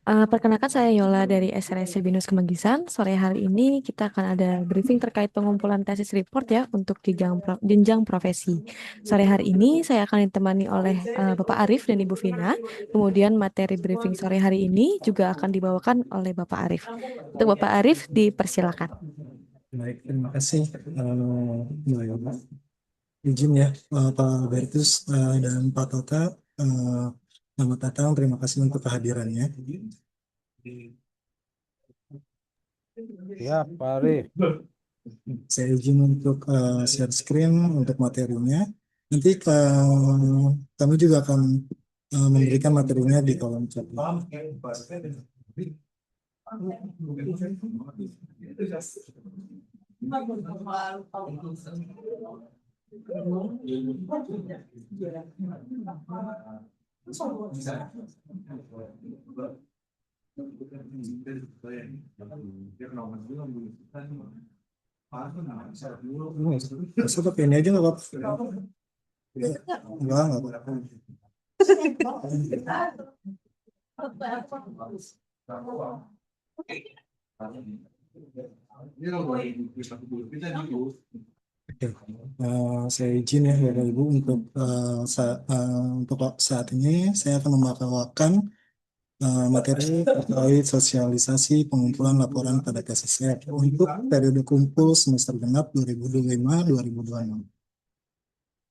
Perkenalkan saya Yola dari SRSC Binus Kemanggisan. Sore hari ini kita akan ada briefing terkait pengumpulan tesis report ya untuk jenjang profesi. Sore hari ini saya akan ditemani oleh Bapak Arif dan Ibu Vina. Kemudian materi briefing sore hari ini juga akan dibawakan oleh Bapak Arif. Untuk Bapak Arif dipersilakan. Baik, terima kasih Mbak Yoga. Izin ya Pak Bertus dan Pak Tota. eh, Selamat datang, terima kasih untuk kehadirannya. Ya, Pak Arif. Saya izin untuk share screen untuk materinya. Nanti kami juga akan memberikan materinya di kolom chat. Masuk pakai ini aja nggak apa-apa? Enggak apa-apa. Oke. Saya izin ya Bapak Ibu untuk untuk saat ini saya akan membawakan materi terkait sosialisasi pengumpulan laporan pada KSSR untuk periode kumpul semester genap 2025-2026.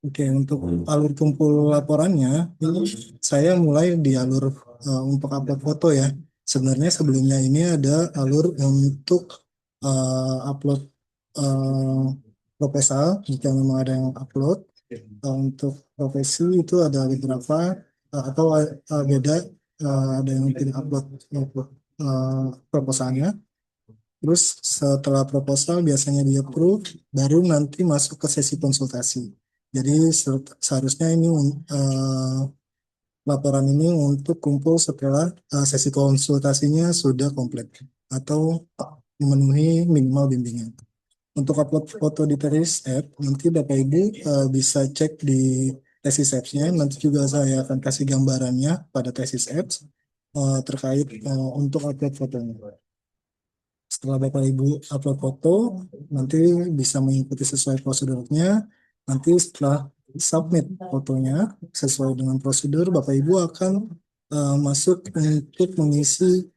Oke, untuk alur kumpul laporannya, ini saya mulai di alur untuk upload foto ya. Sebenarnya sebelumnya ini ada alur untuk upload eh, proposal, jika memang ada yang upload. Untuk profesi itu ada beberapa, atau beda, ada yang tidak upload proposalnya. Terus setelah proposal biasanya di approve, baru nanti masuk ke sesi konsultasi. Jadi seharusnya ini laporan ini untuk kumpul setelah sesi konsultasinya sudah komplit atau memenuhi minimal bimbingan. Untuk upload foto di Tesis App, nanti Bapak Ibu bisa cek di Tesis Apps-nya. Nanti juga saya akan kasih gambarannya pada Tesis Apps terkait untuk upload fotonya. Setelah Bapak Ibu upload foto, nanti bisa mengikuti sesuai prosedurnya. Nanti setelah submit fotonya sesuai dengan prosedur, Bapak Ibu akan masuk untuk mengisi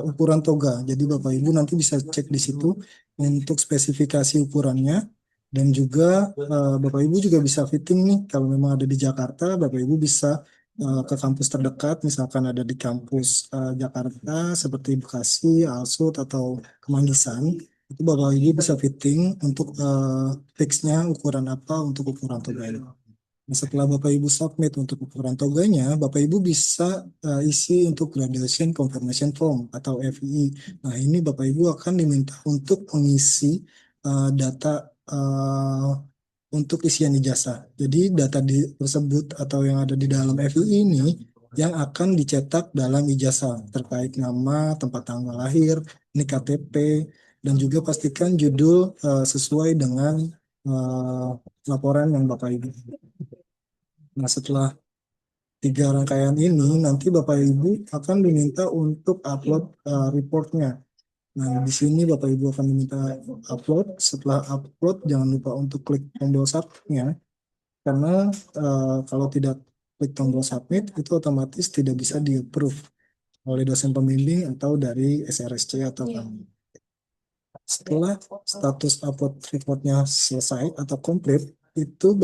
ukuran toga. Jadi Bapak Ibu nanti bisa cek di situ untuk spesifikasi ukurannya. Dan juga Bapak Ibu juga bisa fitting nih, kalau memang ada di Jakarta, Bapak Ibu bisa ke kampus terdekat, misalkan ada di kampus Jakarta seperti Bekasi, Alsut, atau Kemanggisan, itu Bapak Ibu bisa fitting untuk fixnya ukuran apa untuk ukuran toganya. Nah, setelah Bapak Ibu submit untuk ukuran toganya, Bapak Ibu bisa isi untuk graduation confirmation form atau FII. Nah, ini Bapak Ibu akan diminta untuk mengisi data untuk isian ijazah. Jadi data tersebut atau yang ada di dalam FII ini yang akan dicetak dalam ijazah terkait nama, tempat tanggal lahir, NIK KTP, dan juga pastikan judul sesuai dengan eh, laporan yang Bapak Ibu. Nah, setelah tiga rangkaian ini, nanti Bapak Ibu akan diminta untuk upload reportnya. Nah, di sini Bapak Ibu akan diminta upload. Setelah upload, jangan lupa untuk klik tombol submit-nya, karena kalau tidak klik tombol submit, itu otomatis tidak bisa di-approve oleh dosen pembimbing atau dari SRSC atau kami. Setelah status upload reportnya selesai atau komplit, itu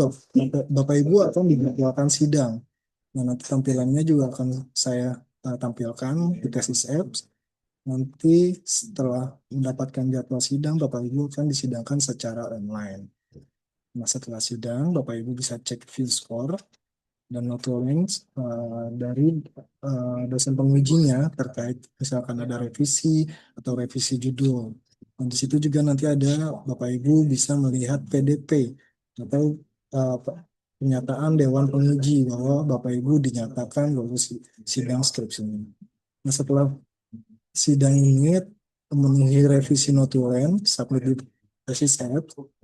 Bapak Ibu akan dijadwalkan sidang. Nah, nanti tampilannya juga akan saya tampilkan di Tesis Apps. Nanti setelah mendapatkan jadwal sidang, Bapak Ibu akan disidangkan secara online. Nah, setelah sidang, Bapak Ibu bisa cek view score dan notulengs dari dosen pengujinya terkait misalkan ada revisi atau revisi judul. Dan di situ juga nanti ada Bapak Ibu bisa melihat PDP atau uh, pernyataan Dewan Penguji bahwa Bapak Ibu dinyatakan lulus sidang skripsi ini. Nah, setelah sidang ini memenuhi revisi notulen, submit di tesis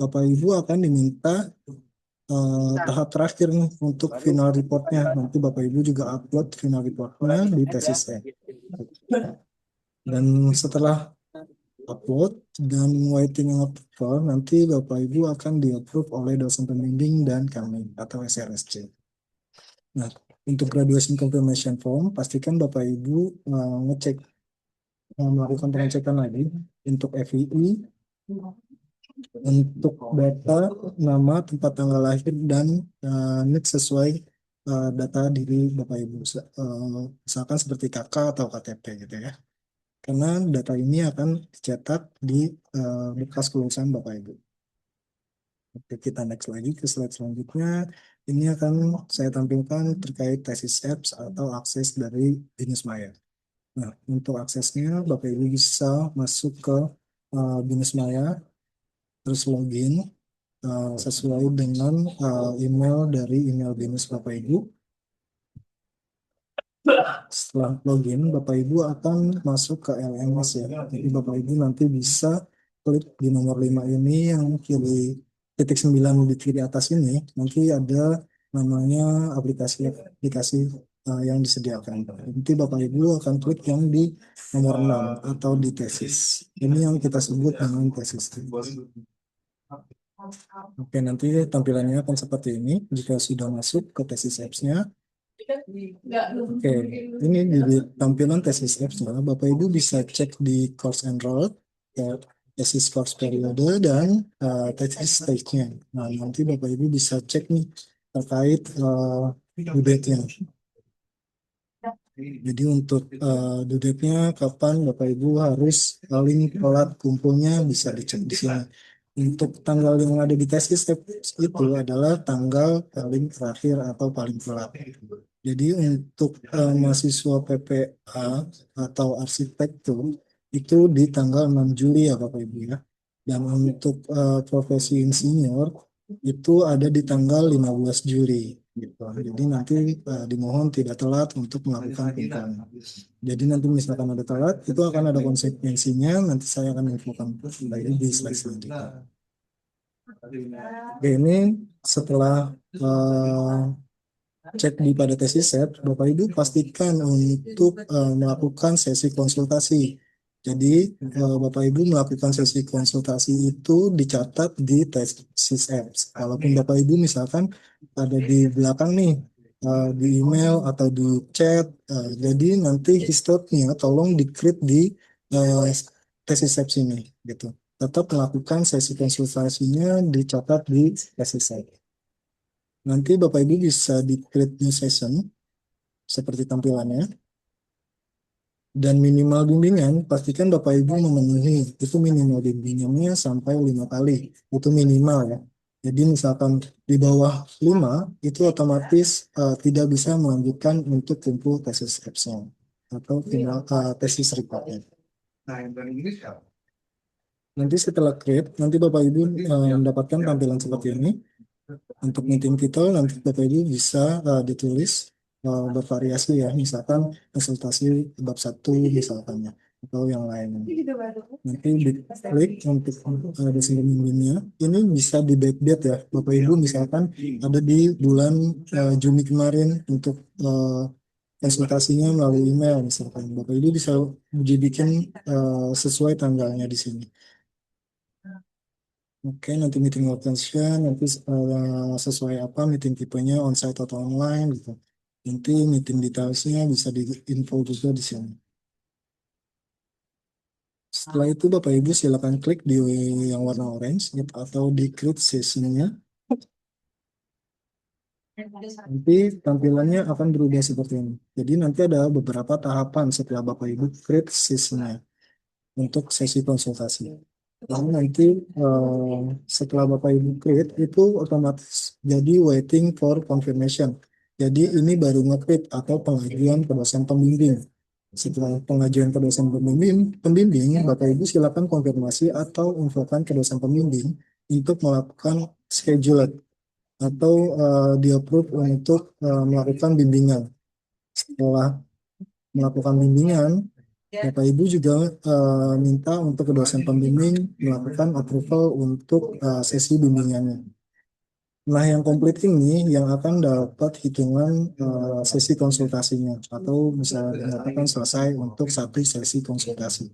Bapak Ibu akan diminta tahap terakhir nih untuk final reportnya. Nanti Bapak Ibu juga upload final reportnya di tesisnya. Dan setelah upload dan waiting approval, nanti Bapak Ibu akan di-approve oleh dosen pembimbing dan kami atau SRSC. Nah, untuk graduation confirmation form, pastikan Bapak Ibu ngecek, melakukan pengecekan lagi untuk FII, untuk data, nama, tempat tanggal lahir, dan NIK sesuai data diri Bapak Ibu. Misalkan seperti KK atau KTP gitu ya. Karena data ini akan dicetak di bekas kelulusan Bapak Ibu. Oke, kita next lagi ke slide selanjutnya. Ini akan saya tampilkan terkait tesis apps atau akses dari Binus Maya. Nah, untuk aksesnya Bapak Ibu bisa masuk ke Binus Maya, terus login sesuai dengan email dari email Binus Bapak Ibu. Setelah login, Bapak Ibu akan masuk ke LMS ya. Jadi Bapak Ibu nanti bisa klik di nomor 5 ini yang kiri titik 9 di kiri atas ini. Nanti ada namanya aplikasi yang disediakan. Nanti Bapak Ibu akan klik yang di nomor 6 atau di tesis. Ini yang kita sebut dengan tesis. Oke, nanti tampilannya akan seperti ini jika sudah masuk ke tesis apps-nya. Oke, ini di tampilan tesis apps-nya, Bapak Ibu bisa cek di course enrolled, ya, tesis course periode, dan tesis stage-nya. Nah, nanti Bapak Ibu bisa cek nih terkait due date-nya. Jadi untuk due date-nya kapan Bapak Ibu harus paling telat kumpulnya bisa dicek di sini. Untuk tanggal yang ada di tesis itu adalah tanggal paling terakhir atau paling telat. Jadi untuk mahasiswa PPA atau arsitektur itu di tanggal 6 Juli ya Bapak Ibu ya. Dan untuk profesi insinyur itu ada di tanggal 15 Juli gitu. Jadi nanti dimohon tidak telat untuk melakukan pembukaan. Jadi nanti misalkan ada telat itu akan ada konsekuensinya. Nanti saya akan infokan lagi di slide selanjutnya. Oke, ini setelah cek di pada tesis set, Bapak Ibu pastikan untuk melakukan sesi konsultasi. Jadi Bapak Ibu melakukan sesi konsultasi itu dicatat di tesis apps. Kalaupun Bapak Ibu misalkan ada di belakang nih di email atau di chat, jadi nanti historinya tolong di-create di uh, tesis apps ini gitu. Tetap melakukan sesi konsultasinya dicatat di tesis apps. Nanti Bapak Ibu bisa di create new session seperti tampilannya. Dan minimal bimbingan, pastikan Bapak Ibu memenuhi. Itu minimal bimbingannya sampai 5 kali. Itu minimal ya. Jadi misalkan di bawah 5, itu otomatis tidak bisa melanjutkan untuk kumpul tesis caption atau final, tesis reportnya. Nanti setelah create, nanti Bapak Ibu mendapatkan tampilan seperti ini. Untuk meeting title nanti Bapak Ibu bisa ditulis bervariasi ya, misalkan konsultasi bab 1 misalkan ya, atau yang lain. Nanti diklik untuk dosen pembimbingnya. Ini bisa di backdate ya, Bapak Ibu misalkan ada di bulan Juni kemarin untuk konsultasinya melalui email misalkan. Bapak Ibu bisa dibikin sesuai tanggalnya di sini. Oke, nanti meeting location, nanti sesuai apa meeting tipenya, onsite atau online gitu. Nanti meeting detailsnya bisa di-info juga di sini. Setelah itu Bapak Ibu silakan klik di yang warna orange gitu, atau di create sessionnya. Nanti tampilannya akan berubah seperti ini. Jadi nanti ada beberapa tahapan setelah Bapak Ibu create sessionnya untuk sesi konsultasi. Lalu nanti setelah Bapak Ibu create itu otomatis jadi waiting for confirmation. Jadi ini baru nge-create atau pengajuan ke dosen pembimbing. Setelah pengajuan ke dosen pembimbing, Bapak Ibu silakan konfirmasi atau infokan ke dosen pembimbing untuk melakukan schedule atau di-approve untuk melakukan bimbingan. Setelah melakukan bimbingan, Bapak Ibu juga minta untuk ke dosen pembimbing melakukan approval untuk sesi bimbingannya. Nah, yang komplit ini yang akan dapat hitungan sesi konsultasinya atau bisa dikatakan selesai untuk satu sesi konsultasi.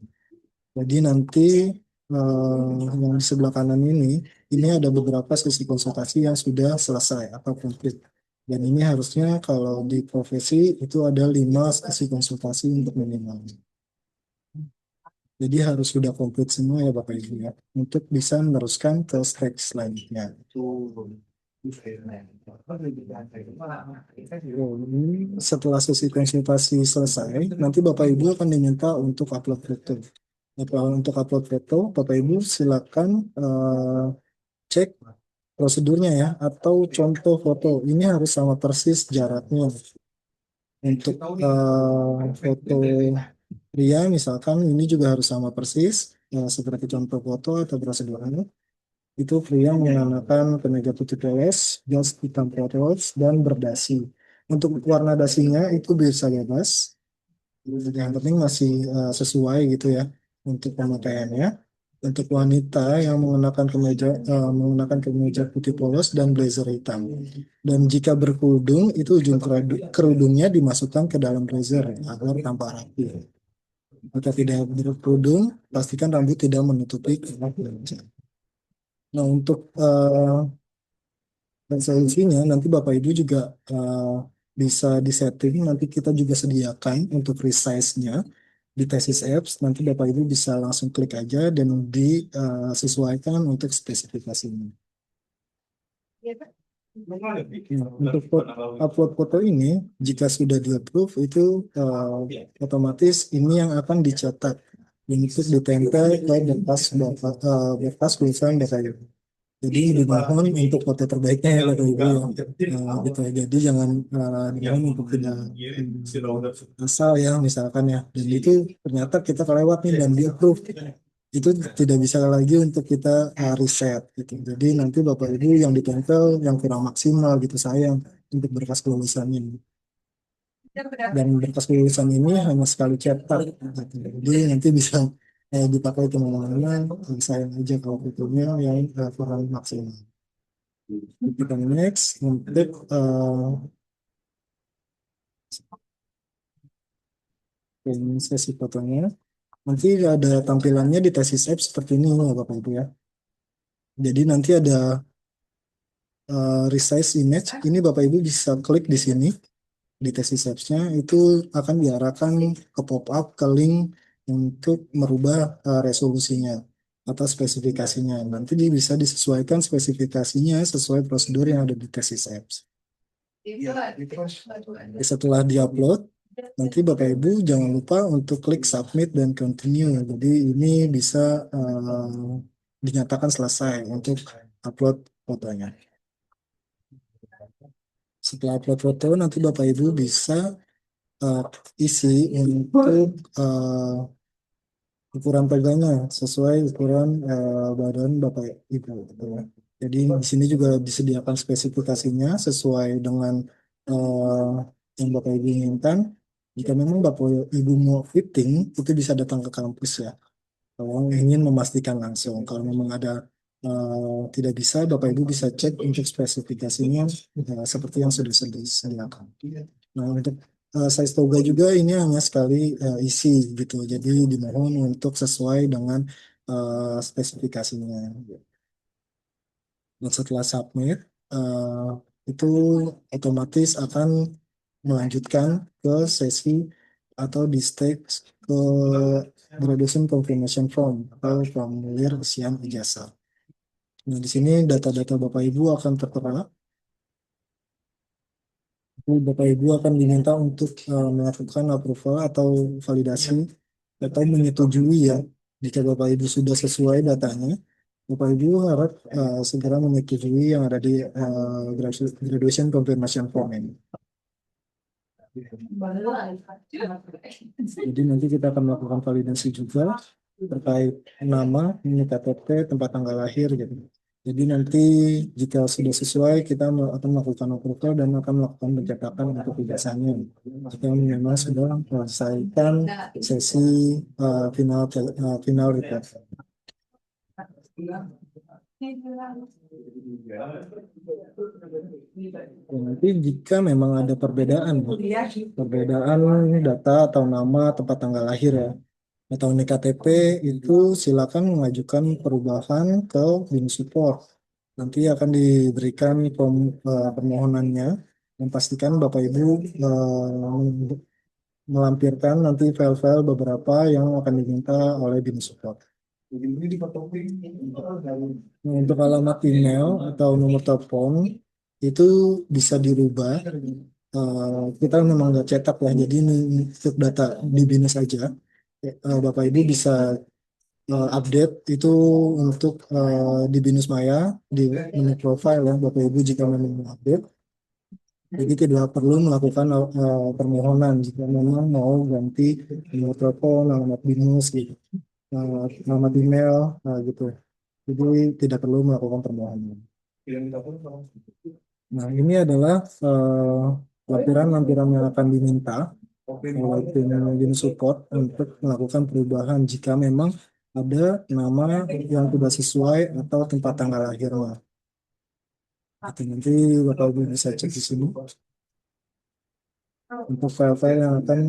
Jadi nanti yang di sebelah kanan ini ada beberapa sesi konsultasi yang sudah selesai atau komplit. Dan ini harusnya kalau di profesi itu ada 5 sesi konsultasi untuk minimal. Jadi harus sudah komplit semua ya Bapak Ibu ya, untuk bisa meneruskan ke step selanjutnya. Setelah sesi konsultasi selesai, nanti Bapak Ibu akan diminta untuk upload foto. Untuk upload foto, Bapak Ibu silakan cek prosedurnya ya, atau contoh foto. Ini harus sama persis jaraknya. Untuk foto pria misalkan ini juga harus sama persis, seperti contoh foto atau prosedurnya. Itu pria mengenakan kemeja putih polos, jas hitam polos, dan berdasi. Untuk warna dasinya itu bisa bebas, yang penting masih sesuai gitu ya untuk pemakaiannya. Untuk wanita yang mengenakan kemeja putih polos dan blazer hitam. Dan jika berkerudung, itu ujung kerudungnya dimasukkan ke dalam blazer agar tampak rapi. Jika tidak berkerudung, pastikan rambut tidak menutupi kepala kemeja. Nah, untuk resolusinya nanti Bapak Ibu juga bisa disetting. Nanti kita juga sediakan untuk resize-nya di tesis apps. Nanti Bapak Ibu bisa langsung klik aja dan disesuaikan untuk spesifikasinya. Nah, untuk upload foto ini, jika sudah di-approve, itu otomatis ini yang akan dicetak untuk ditempel ke berkas tulisan DKI. Jadi dimohon untuk foto terbaiknya ya Bapak Ibu ya. Gitu ya. Jadi jangan dimohon untuk tidak asal ya misalkan ya. Dan itu ternyata kita kelewat nih dan di approve. Itu tidak bisa lagi untuk kita reset gitu. Jadi nanti Bapak Ibu yang ditempel yang kurang maksimal gitu sayang untuk berkas kelulusan ini. Dan berkas kelulusan ini hanya sekali cetak gitu. Jadi nanti bisa dipakai kemana-mana, sayang aja kalau fotonya yang kurang maksimal. Kita next untuk ini sesi fotonya. Nanti ada tampilannya di tesis app seperti ini ya Bapak Ibu ya. Jadi nanti ada resize image. Ini Bapak Ibu bisa klik di sini di tesis apps-nya itu akan diarahkan ke pop up ke link untuk merubah resolusinya atau spesifikasinya. Nanti bisa disesuaikan spesifikasinya sesuai prosedur yang ada di tesis apps. Setelah diupload, nanti Bapak Ibu jangan lupa untuk klik submit dan continue. Jadi ini bisa dinyatakan selesai untuk upload fotonya. Setelah upload foto, nanti Bapak Ibu bisa uh, isi untuk ukuran pegangnya sesuai ukuran badan Bapak Ibu gitu ya. Jadi di sini juga disediakan spesifikasinya sesuai dengan eh, yang Bapak Ibu inginkan. Jika memang Bapak Ibu mau fitting, itu bisa datang ke kampus ya. Kalau ingin memastikan langsung, kalau memang ada tidak bisa, Bapak Ibu bisa cek untuk spesifikasinya seperti yang sudah disediakan. Nah, untuk size toga juga ini hanya sekali isi gitu. Jadi dimohon untuk sesuai dengan spesifikasinya. Dan setelah submit, eh, itu otomatis akan melanjutkan ke sesi atau di stage ke graduation confirmation form atau formulir isian ijazah. Nah, di sini data-data Bapak Ibu akan tertera. Bapak Ibu akan diminta untuk melakukan approval atau validasi atau menyetujui ya. Jika Bapak Ibu sudah sesuai datanya, Bapak Ibu harap segera menyetujui yang ada di graduation confirmation form ini. Jadi nanti kita akan melakukan validasi juga terkait nama, ini KTP, tempat tanggal lahir gitu. Jadi nanti jika sudah sesuai kita akan melakukan approval dan akan melakukan pencetakan untuk ijazahnya. Jika memang sudah menyelesaikan sesi final report. Ya, nanti jika memang ada perbedaan, perbedaan data atau nama tempat tanggal lahir ya, atau NIK-KTP itu silakan mengajukan perubahan ke BIN Support. Nanti akan diberikan permohonannya dan pastikan Bapak Ibu melampirkan nanti file-file beberapa yang akan diminta oleh BIN Support. Nah, untuk alamat email atau nomor telepon itu bisa dirubah. Kita memang nggak cetak ya, jadi ini untuk data di BINUS aja. Bapak Ibu bisa update itu untuk di BINUS Maya di menu profile ya Bapak Ibu jika memang mau update. Jadi tidak perlu melakukan permohonan jika memang mau ganti nomor telepon, alamat BINUS gitu, alamat email gitu. Jadi tidak perlu melakukan permohonan. Nah, ini adalah lampiran-lampiran yang akan diminta oleh tim BIN support untuk melakukan perubahan jika memang ada nama yang tidak sesuai atau tempat tanggal lahirnya. Itu nanti Bapak Ibu bisa cek di sini untuk file-file yang akan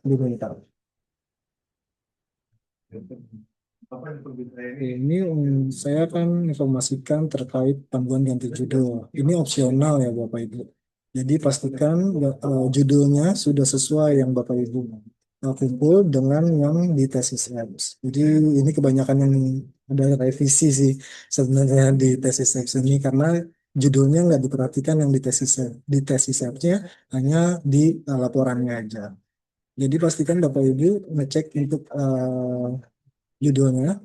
diminta. Ini saya akan informasikan terkait panduan ganti judul. Ini opsional ya Bapak Ibu. Jadi pastikan judulnya sudah sesuai yang Bapak Ibu kumpul dengan yang di tesis apps. Jadi ini kebanyakan yang ada revisi sih sebenarnya di tesis apps ini karena judulnya nggak diperhatikan yang di tesis apps-nya hanya di laporannya aja. Jadi pastikan Bapak Ibu ngecek untuk judulnya.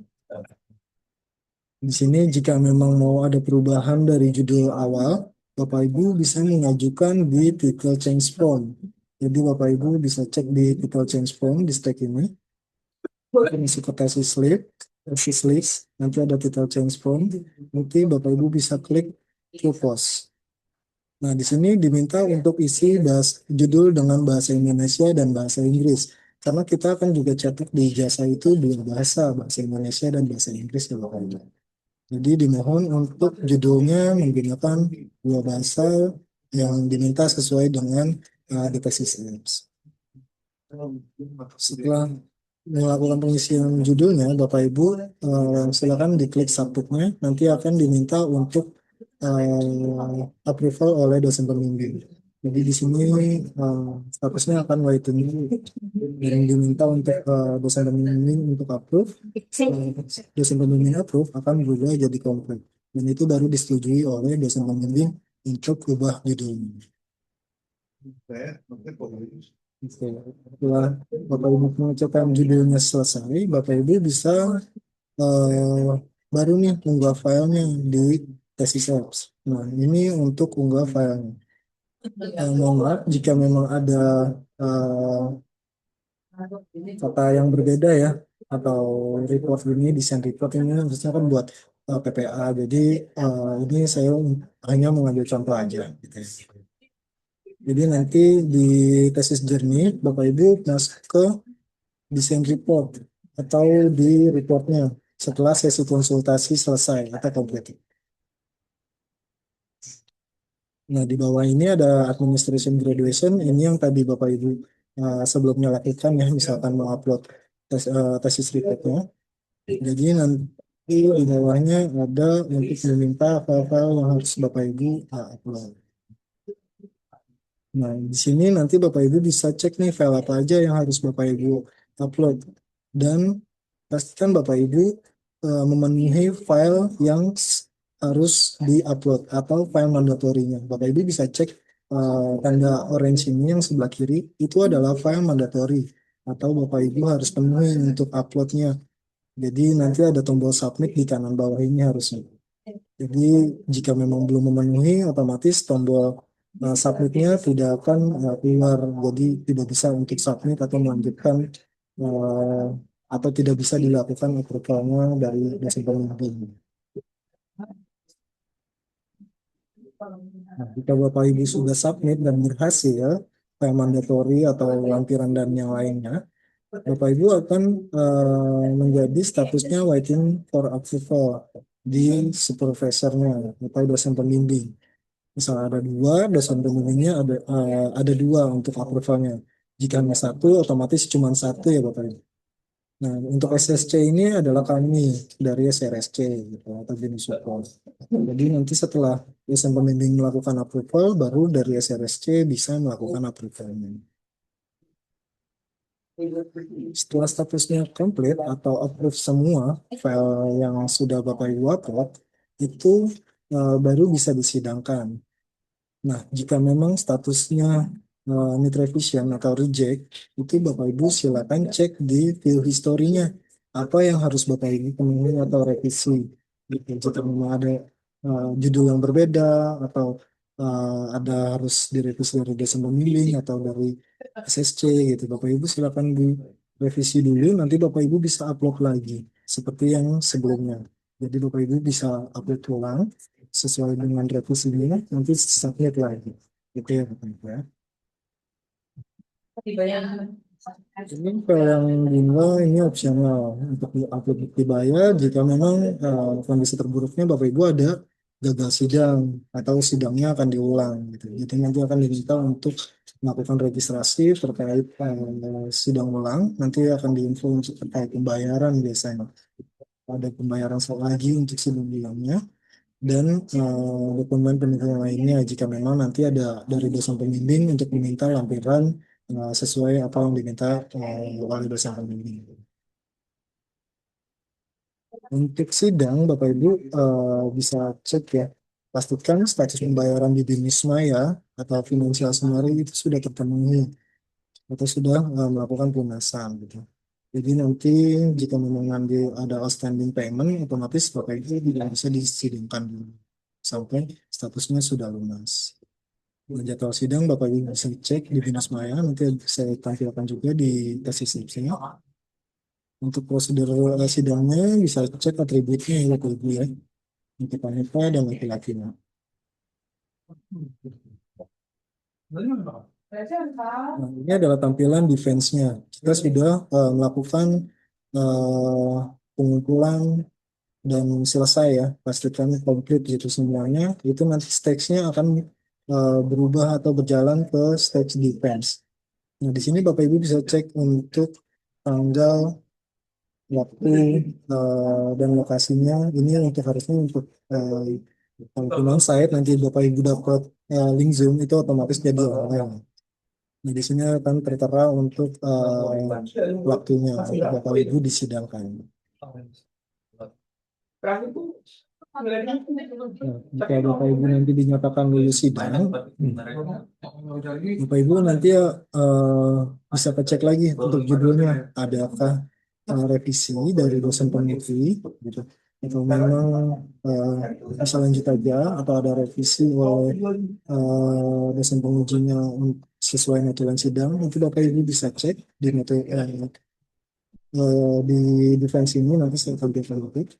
Di sini jika memang mau ada perubahan dari judul awal, Bapak Ibu bisa mengajukan di title change form. Jadi Bapak Ibu bisa cek di title change form di stack ini. Masuk ke tesis list, nanti ada title change form. Nanti Bapak Ibu bisa klik to post. Nah, di sini diminta untuk isi judul dengan bahasa Indonesia dan bahasa Inggris. Karena kita akan juga cetak di jasa itu dua bahasa, bahasa Indonesia dan bahasa Inggris ya Bapak Ibu. Jadi dimohon untuk judulnya menggunakan dua bahasa yang diminta sesuai dengan dikasih apps. Setelah melakukan pengisian judulnya, Bapak Ibu silakan diklik submitnya. Nanti akan diminta untuk approval oleh dosen pembimbing. Jadi di sini statusnya akan waiting dan diminta untuk dosen pembimbing untuk approve. Dosen pembimbing approve akan berubah jadi komplit. Dan itu baru disetujui oleh dosen pembimbing untuk ubah judulnya. Oke. Setelah Bapak Ibu mengucapkan judulnya selesai, Bapak Ibu bisa eh, baru nih unggah filenya di tesis apps. Nah, ini untuk unggah filenya. Mohon maaf jika memang ada eh, kata yang berbeda ya atau report ini desain report ini harusnya kan buat PPA. Jadi ini saya hanya mengambil contoh aja gitu ya. Jadi nanti di tesis jernih Bapak Ibu masuk ke desain report atau di reportnya setelah sesi konsultasi selesai atau komplit. Nah, di bawah ini ada administration graduation. Ini yang tadi Bapak Ibu sebelumnya lakukan ya, misalkan mau upload tesis reportnya. Jadi nanti di bawahnya ada untuk meminta file-file yang harus Bapak Ibu upload. Nah, di sini nanti Bapak Ibu bisa cek nih file apa aja yang harus Bapak Ibu upload. Dan pastikan Bapak Ibu memenuhi file yang harus di-upload atau file mandatorinya. Bapak Ibu bisa cek tanda orange ini yang sebelah kiri, itu adalah file mandatori atau Bapak Ibu harus penuhi untuk uploadnya. Jadi nanti ada tombol submit di kanan bawah ini harusnya. Jadi jika memang belum memenuhi, otomatis tombol submitnya tidak akan keluar. Jadi tidak bisa untuk submit atau melanjutkan eh, atau tidak bisa dilakukan approvalnya dari dosen pembimbing. Nah, jika Bapak Ibu sudah submit dan berhasil, kayak mandatory atau lampiran dan yang lainnya, Bapak Ibu akan menjadi statusnya waiting for approval. di supervisornya atau dosen pembimbing. Misal ada dua, dosen pembimbingnya ada dua untuk approvalnya. Jika hanya satu, otomatis cuma satu ya Bapak Ibu. Nah, untuk SSC ini adalah kami dari SRSC gitu, atau Binus Support. Jadi nanti setelah dosen pembimbing melakukan approval, baru dari SRSC bisa melakukan approvalnya. Setelah statusnya complete atau approve semua file yang sudah Bapak Ibu upload, itu baru bisa disidangkan. Nah, jika memang statusnya need revision atau reject, itu Bapak Ibu silakan cek di view historinya. Apa yang harus Bapak Ibu penuhi atau revisi. Gitu. Jika memang ada judul yang berbeda atau ada harus direvisi dari dosen pembimbing atau dari SSC gitu. Bapak Ibu silakan direvisi dulu, nanti Bapak Ibu bisa upload lagi seperti yang sebelumnya. Jadi Bapak Ibu bisa upload ulang sesuai dengan revisinya, nanti submit lagi. Gitu ya Bapak Ibu ya. Ini kalau yang bimbel ini opsional untuk upload bukti bayar jika memang kondisi terburuknya Bapak Ibu ada gagal sidang atau sidangnya akan diulang gitu. Jadi nanti akan diminta untuk melakukan registrasi terkait sidang ulang. Nanti akan diinfo untuk terkait pembayaran biasanya. Ada pembayaran lagi untuk sidang ulangnya dan dokumen pendukung lainnya jika memang nanti ada dari dosen pembimbing untuk diminta lampiran sesuai apa yang diminta oleh dosen pembimbing. Untuk sidang, Bapak Ibu bisa cek ya, pastikan status pembayaran di BINIS Maya atau Financial Summary itu sudah terpenuhi atau sudah melakukan pelunasan gitu. Jadi nanti jika memang nanti ada outstanding payment, otomatis Bapak Ibu tidak bisa disidangkan dulu sampai statusnya sudah lunas. Nah, jadwal sidang Bapak Ibu bisa cek di Binus Maya, nanti saya tampilkan juga di tes skripsinya. Untuk prosedur sidangnya bisa cek atributnya ya Bapak Ibu ya, untuk wanita dan laki-laki. Nah, ini adalah tampilan defense-nya. Kita sudah melakukan eh, pengumpulan dan selesai ya, pastikan komplit gitu semuanya. Itu nanti stage-nya akan berubah atau berjalan ke stage defense. Nah, di sini Bapak Ibu bisa cek untuk tanggal, waktu, dan lokasinya. Ini untuk harusnya untuk kalau site nanti Bapak Ibu dapat link Zoom itu otomatis jadi online. Nah, di sini akan tertera untuk waktunya Bapak Ibu disidangkan. Nah, jika Bapak Ibu nanti dinyatakan lulus sidang, Bapak Ibu nanti bisa cek lagi untuk judulnya, adakah revisi dari dosen peneliti, gitu. Atau memang bisa lanjut aja, atau ada revisi oleh dosen pengujinya sesuai notulen sidang, nanti Bapak Ibu bisa cek di di defense ini, nanti saya tampilkan itu.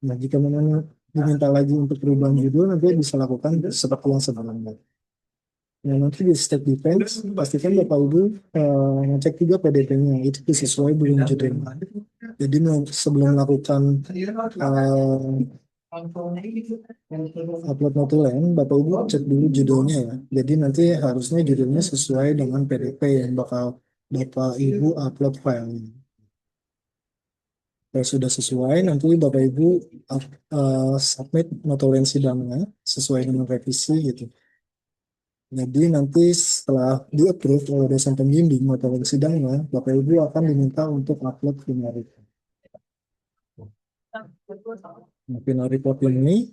Nah, jika memang diminta lagi untuk perubahan judul, nanti bisa lakukan seperti yang sebelumnya. Nah, nanti di step defense, pastikan Bapak Ibu ngecek juga PDP-nya, itu sesuai dengan judulnya. Jadi sebelum melakukan upload notulen, Bapak Ibu cek dulu judulnya ya. Jadi nanti harusnya judulnya sesuai dengan PDP yang bakal Bapak Ibu upload filenya. Kalau sudah sesuai, nanti Bapak Ibu submit notulen sidangnya sesuai dengan revisi gitu. Jadi nanti setelah di-approve oleh dosen pembimbing notulen sidangnya, Bapak Ibu akan diminta untuk upload final report. Nah, final report ini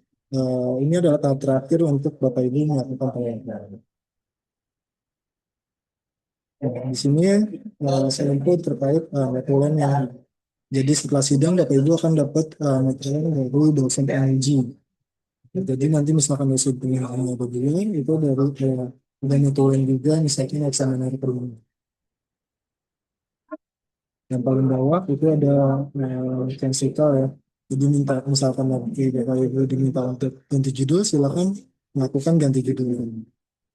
adalah tahap terakhir untuk Bapak Ibu melakukan penelitian. Nah, di sini saya input terkait notulennya. Jadi setelah sidang Bapak Ibu akan dapat notulen dari dosen PNG. Jadi nanti misalkan dosen penilaiannya begini, itu dari udah notulen juga misalnya eksamen pertama. Yang paling bawah itu ada tensikal ya. Jadi minta misalkan nanti Bapak Ibu diminta untuk ganti judul, silakan melakukan ganti judul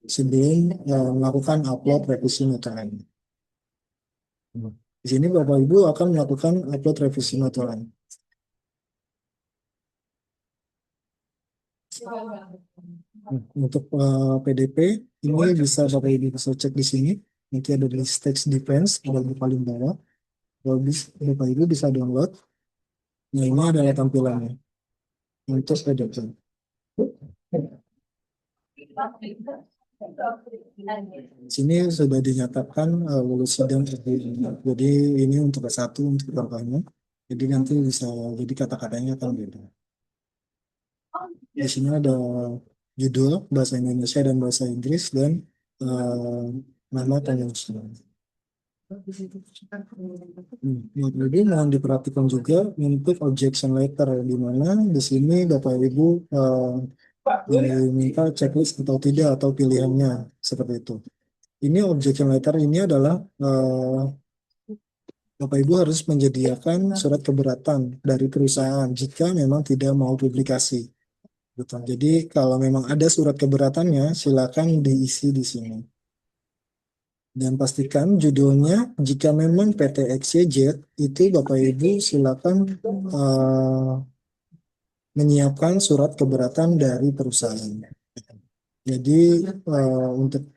sebelum melakukan upload revisi notulen. Di sini Bapak Ibu akan melakukan upload revisi notulen. Untuk PDP ini bisa Bapak Ibu bisa cek di sini. Nanti ada di Text Defense, ada di paling bawah. Bapak Ibu bisa download. Nah, ini adalah tampilannya untuk PDP. Di sini sudah dinyatakan lulus sidang RDI. Jadi ini untuk S1 untuk contohnya. Jadi nanti bisa jadi kata-katanya akan beda. Di sini ada judul bahasa Indonesia dan bahasa Inggris dan eh, nama penulisnya. Jadi mohon diperhatikan juga untuk objection letter di mana di sini Bapak Ibu diminta checklist atau tidak atau pilihannya seperti itu. Ini objection letter ini adalah Bapak Ibu harus menyediakan surat keberatan dari perusahaan jika memang tidak mau publikasi. Betul. Jadi kalau memang ada surat keberatannya, silakan diisi di sini. Dan pastikan judulnya jika memang PT XYZ itu Bapak Ibu silakan eh, menyiapkan surat keberatan dari perusahaan. Jadi untuk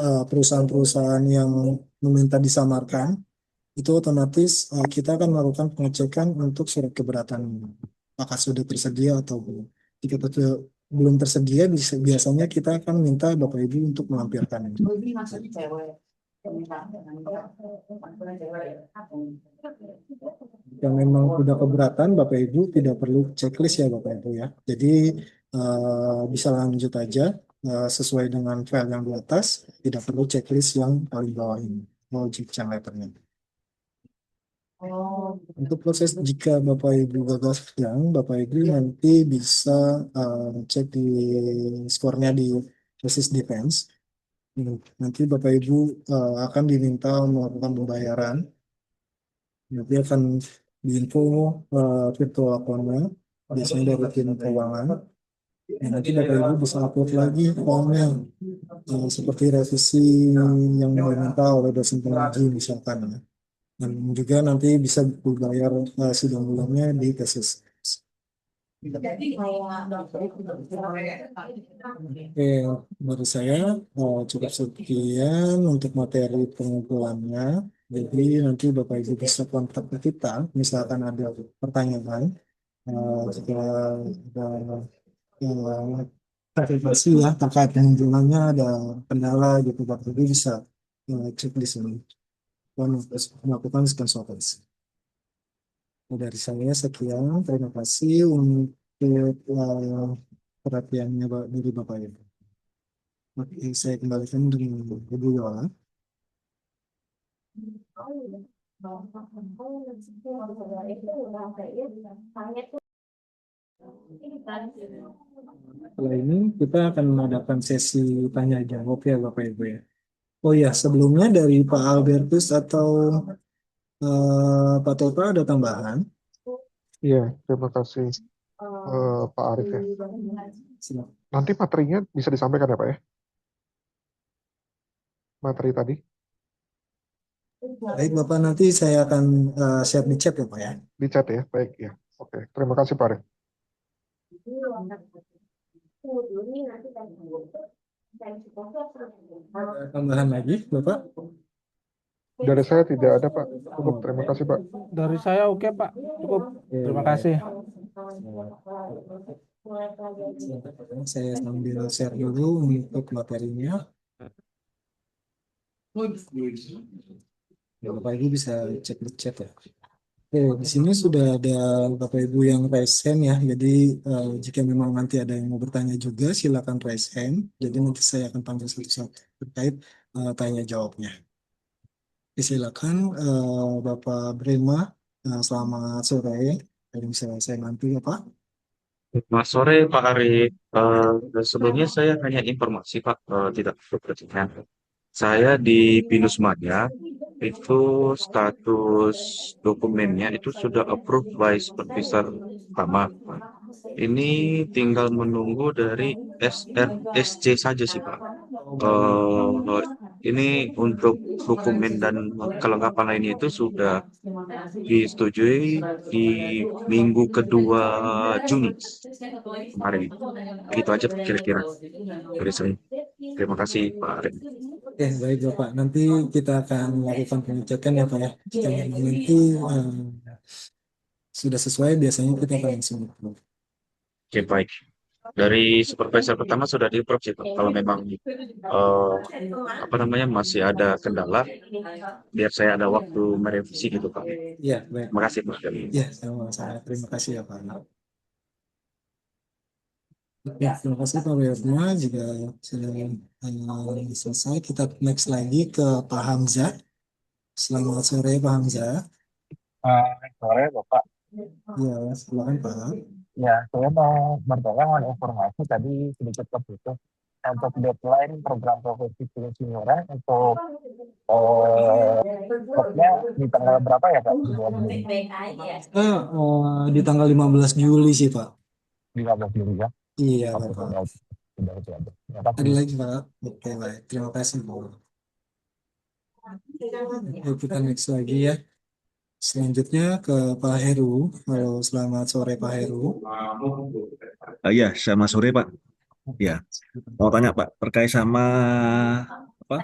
perusahaan-perusahaan yang meminta disamarkan itu otomatis kita akan melakukan pengecekan untuk surat keberatan ini. Apakah sudah tersedia atau belum. Jika belum tersedia, biasanya kita akan minta Bapak Ibu untuk melampirkan. Yang memang sudah keberatan, Bapak Ibu tidak perlu checklist ya Bapak Ibu ya. Jadi bisa lanjut aja sesuai dengan file yang di atas, tidak perlu checklist yang paling bawah ini. Wajib letternya. Untuk proses jika Bapak Ibu gagal sidang, Bapak Ibu nanti bisa cek di skornya di Resist Defense. Nanti Bapak Ibu akan diminta melakukan pembayaran. Nanti akan diinfo virtual account-nya, biasanya dari tim keuangan. Dan nanti Bapak Ibu bisa upload lagi formnya, seperti revisi yang diminta oleh dosen pengaji misalkan ya. Dan juga nanti bisa dibayar sidang ulangnya di tesis. Oke, dari saya cukup sekian untuk materi pengumpulannya. Jadi nanti Bapak Ibu bisa kontak ke kita, misalkan ada pertanyaan, jika ada klarifikasi ya terkait pengumpulannya ada kendala gitu, Bapak Ibu bisa cek di sini dan melakukan konsultasi. Dari saya sekian, terima kasih untuk perhatiannya dari Bapak Ibu. Oke, saya kembalikan dengan Ibu Yola. Setelah ini kita akan mengadakan sesi tanya jawab ya Bapak Ibu ya. Oh ya, sebelumnya dari Pak Albertus atau Pak Toto ada tambahan? Iya, terima kasih Pak Arif ya. Silakan. Nanti materinya bisa disampaikan ya Pak ya? Materi tadi. Baik Bapak, nanti saya akan share di chat ya Pak ya. Di chat ya, baik ya. Oke, terima kasih Pak Arif. Ada tambahan lagi Bapak? Dari saya tidak ada Pak. Cukup, terima kasih Pak. Dari saya oke Pak, cukup. Terima kasih. Saya sambil share dulu untuk materinya. Ya, Bapak Ibu bisa cek di chat ya. Oke, di sini sudah ada Bapak Ibu yang raise hand ya. Jadi jika memang nanti ada yang mau bertanya juga, silakan raise hand. Jadi nanti saya akan panggil satu-satu terkait tanya jawabnya. Oke, silakan Bapak Brema, selamat sore. Jadi bisa saya bantu ya Pak. Selamat sore Pak Arif. Sebelumnya saya hanya informasi Pak, tidak perlu pertanyaan. Saya di Binus Maya itu status dokumennya itu sudah approved by supervisor utama. Ini tinggal menunggu dari SRSC saja sih Pak. Eh, ini untuk dokumen dan kelengkapan lainnya itu sudah disetujui di minggu kedua Juni kemarin. Begitu aja kira-kira dari saya. Terima kasih Pak Arif. Baik Bapak. Nanti kita akan melakukan pengecekan ya Pak ya. Jika memang nanti sudah sesuai, biasanya kita akan langsung approve. Oke, baik. Dari supervisor pertama sudah di-approve sih, Pak. Kalau memang apa namanya masih ada kendala, biar saya ada waktu merevisi gitu, Pak. Ya, baik. Terima kasih, Pak. Ya, sama-sama. Terima kasih ya Pak. Ya, terima kasih Pak Wirma. Jika sudah selesai, kita next lagi ke Pak Hamzah. Selamat sore Pak Hamzah. Sore Bapak. Ya, silakan Pak. Ya, saya mau bertanya dengan informasi tadi sedikit terputus untuk deadline program profesi senioran untuk stopnya di tanggal berapa ya Pak? Di bulan Juni, Di tanggal 15 Juli sih Pak. 15 Juli ya. Iya Oke, Bapak. sudah itu aja. Terima Ada kasih. lagi Pak? Oke, baik. Terima kasih Pak. Yuk kita next lagi ya. Selanjutnya ke Pak Heru. Halo, selamat sore Pak Heru. Iya, sama sore Pak. Ya, mau tanya Pak terkait sama apa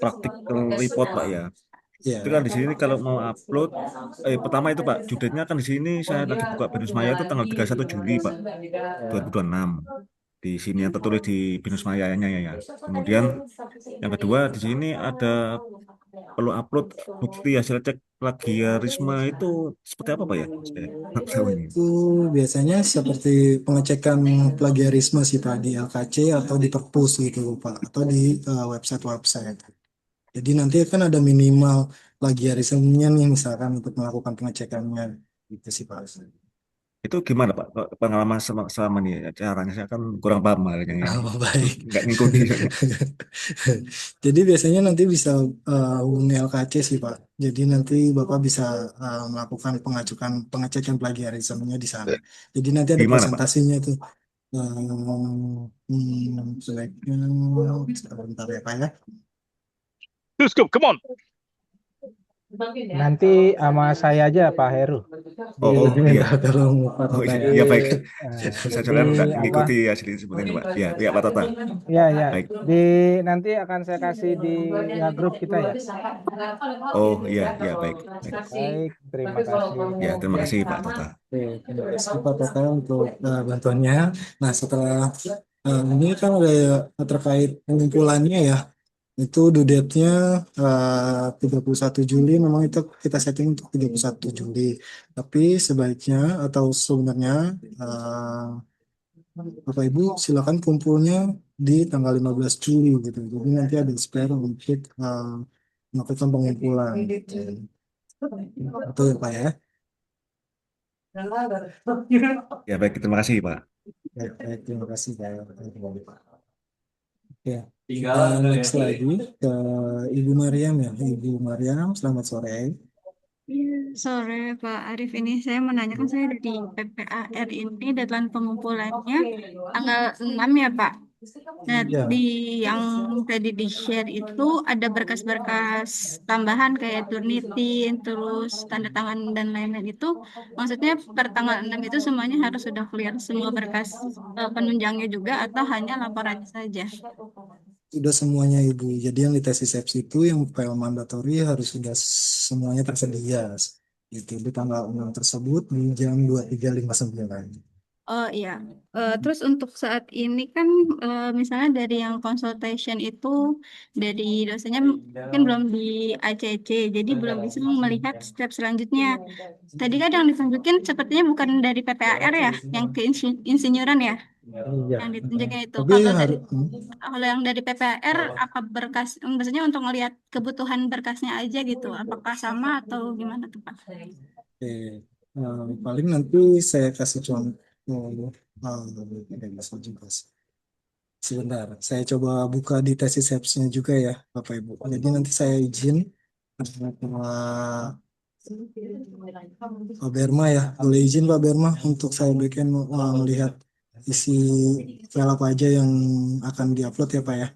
practical report Pak ya. Ya, Itu kan di sini kalau mau upload, pertama itu Pak, due date-nya kan di sini saya lagi buka Binus Maya itu tanggal 31 Juli Pak, 2026. Di sini yang tertulis di Binus Mayanya ya. Kemudian yang kedua di sini ada perlu upload bukti hasil cek plagiarisme itu seperti apa Pak ya? Saya nggak tahu ini. itu biasanya seperti pengecekan plagiarisme sih Pak di LKC atau di perpus gitu Pak, atau di website-website. Jadi nanti kan ada minimal plagiarismenya nih misalkan untuk melakukan pengecekannya gitu sih Pak. Itu gimana Pak? Pengalaman selama ini caranya saya kan kurang paham halnya ini. Oh, baik. Nggak ngikuti. Jadi biasanya nanti bisa hubungi LKC sih Pak. Jadi nanti Bapak bisa melakukan pengecekan plagiarismenya di sana. Jadi nanti ada Gimana Pak? presentasinya tuh. Sebaiknya sebentar ya Pak ya. Nanti sama saya aja Pak Heru. Oh iya. Minta tolong Pak Oh Tata iya, ya. iya baik. Saya Di soalnya nggak apa? ngikuti hasil seperti Pak. Ya, ya Pak Tata. Ya, ya. Baik. Nanti akan saya kasih di ya, grup kita ya. Oh iya, iya baik. Baik. Baik, terima kasih. Ya, terima kasih Pak Tata. Oke, terima kasih Pak Tata untuk bantuannya. Nah, setelah ini kan udah terkait pengumpulannya ya. Itu due date-nya 31 Juli, memang itu kita setting untuk 31 Juli. Tapi sebaiknya atau sebenarnya Bapak Ibu silakan kumpulnya di tanggal 15 Juli gitu. Jadi nanti ada spare untuk melakukan pengumpulan gitu. Betul ya Pak ya? Ya baik, terima kasih Pak. Baik, baik, terima kasih Pak. Oke, next lagi ke Ibu Mariam ya. Ibu Mariam, selamat sore. Iya, sore Pak Arif, ini saya menanyakan, saya di PPAR ini deadline pengumpulannya tanggal 6 ya Pak. Nah, Ya, di yang tadi di share itu ada berkas-berkas tambahan kayak Turnitin, terus tanda tangan dan lain-lain itu. Maksudnya per tanggal 6 itu semuanya harus sudah clear semua berkas penunjangnya juga atau hanya laporannya saja? sudah semuanya Ibu. Jadi yang di tesis sepsi itu yang file mandatori harus sudah semuanya tersedia. Itu di tanggal 6 tersebut di jam 23.59. Oh iya. Terus untuk saat ini kan misalnya dari yang consultation itu dari dosennya mungkin belum di ACC, jadi belum bisa melihat step selanjutnya. Tadi kan yang ditunjukin sepertinya bukan dari PPAR ya, yang ke insinyuran ya, Iya. yang ditunjuknya itu. Tapi harus Kalau yang dari PPAR apa berkas, maksudnya untuk melihat kebutuhan berkasnya aja gitu, apakah sama atau gimana tuh Pak? paling nanti saya kasih contoh. Bisa juga sih. Sebentar, saya coba buka di tesis sepsinya juga ya, Bapak Ibu. Jadi nanti saya izin Pak Pak Berma ya, boleh izin Pak Berma untuk saya backend melihat isi file apa aja yang akan diupload ya Pak ya.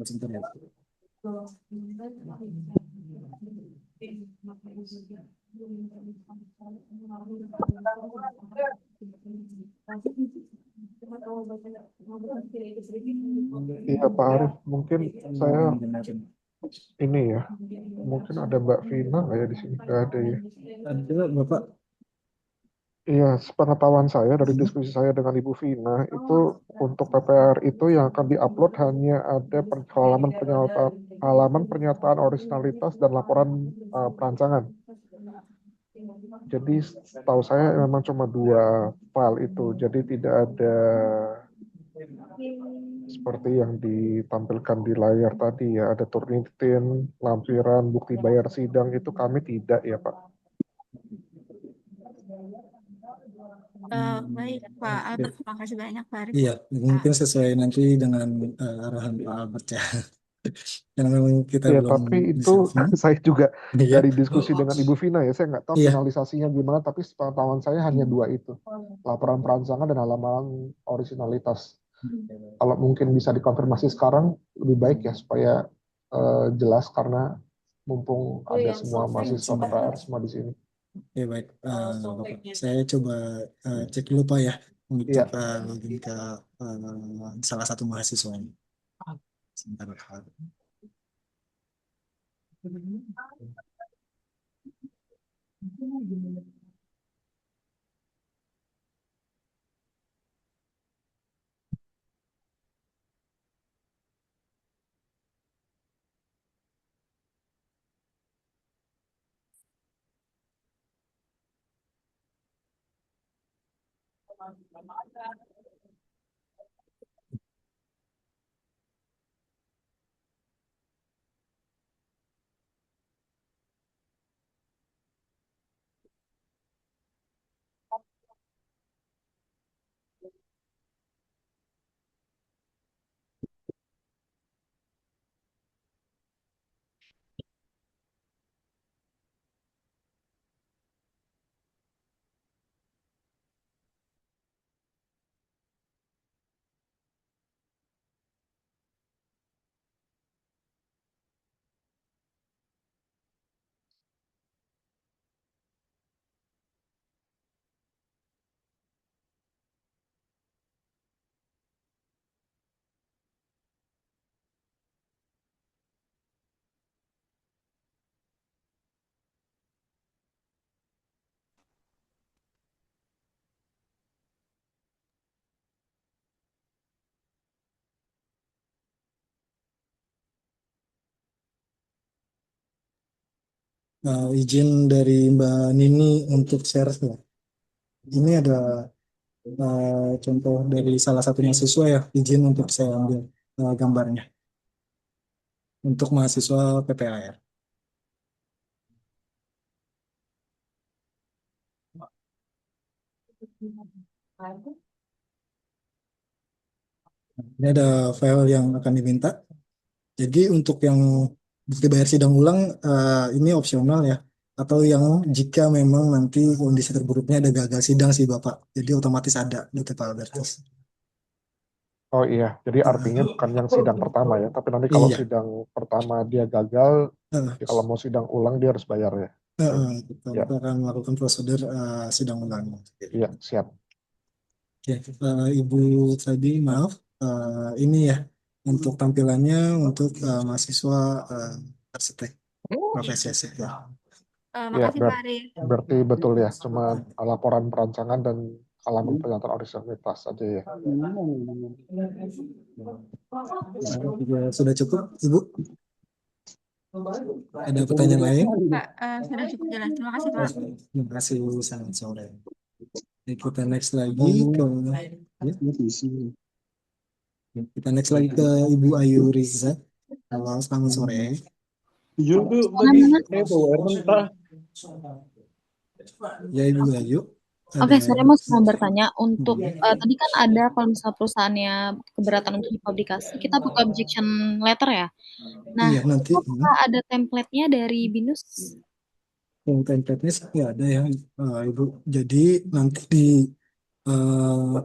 Sebentar ya. Iya Pak Arif, mungkin saya ini ya, mungkin ada Mbak Vina nggak ya di sini? Nggak ada ya. Ada Bapak. Iya, sepengetahuan saya dari diskusi saya dengan Ibu Vina, itu untuk PPR itu yang akan diupload hanya ada halaman pernyataan originalitas dan laporan perancangan. Jadi setahu saya memang cuma 2 file itu, jadi tidak ada seperti yang ditampilkan di layar tadi ya, ada Turnitin, lampiran, bukti bayar sidang, itu kami tidak ya Pak. Baik, Pak Albert, terima kasih banyak, Pak Arif. Iya, mungkin sesuai nanti dengan arahan Pak Albert ya. Karena memang kita Ya, belum tapi itu bisa. saya juga Iya. dari diskusi dengan Ibu Vina ya, saya nggak tahu Iya. finalisasinya gimana, tapi sepengetahuan saya hanya 2 itu, laporan perancangan dan halaman originalitas. Kalau mungkin bisa dikonfirmasi sekarang, lebih baik ya, supaya jelas, karena mumpung ada semua mahasiswa PPR semua di sini. Ya baik, Bapak. Saya coba cek dulu Pak ya untuk Iya, login ke salah satu mahasiswa ini. Sebentar Pak. Izin dari Mbak Nini untuk share ya. Ini ada contoh dari salah satu mahasiswa ya, izin untuk saya ambil gambarnya untuk mahasiswa PPAR. Ini ada file yang akan diminta. Jadi untuk yang bukti bayar sidang ulang ini opsional ya. Atau yang jika memang nanti kondisi terburuknya ada gagal sidang sih Bapak. Jadi otomatis ada gitu Pak Albertus. oh iya, jadi artinya bukan yang sidang pertama ya, tapi nanti kalau Iya. sidang pertama dia gagal, Eh, ya kalau mau sidang ulang dia harus bayar ya. Ya, kita akan melakukan prosedur sidang ulang. iya, siap. Oke, Ibu tadi maaf, ini ya untuk tampilannya untuk mahasiswa arsitek profesi asik ya. Ya, Makasih, Pak Arif. berarti betul ya, cuma laporan perancangan dan halaman pernyataan originalitas aja ya. Sudah cukup, Ibu? Ada pertanyaan lain? Pak, sudah cukup jelas. Terima kasih, Pak. Terima kasih, selamat sore. Jadi kita next lagi ke Ya, isi. Kita next lagi ke Ibu Ayu Riza. Halo, selamat sore. Iya tuh tadi Mana-mana. saya bawa mentah. Ya, Ibu Ayu. Oke, Ada saya mau bertanya untuk tadi kan ada kalau misalnya perusahaannya keberatan untuk dipublikasi, kita buka objection letter ya. Nah, iya nanti itu apakah ada template-nya dari BINUS? yang template-nya sih nggak ada ya, Ibu. Jadi nanti di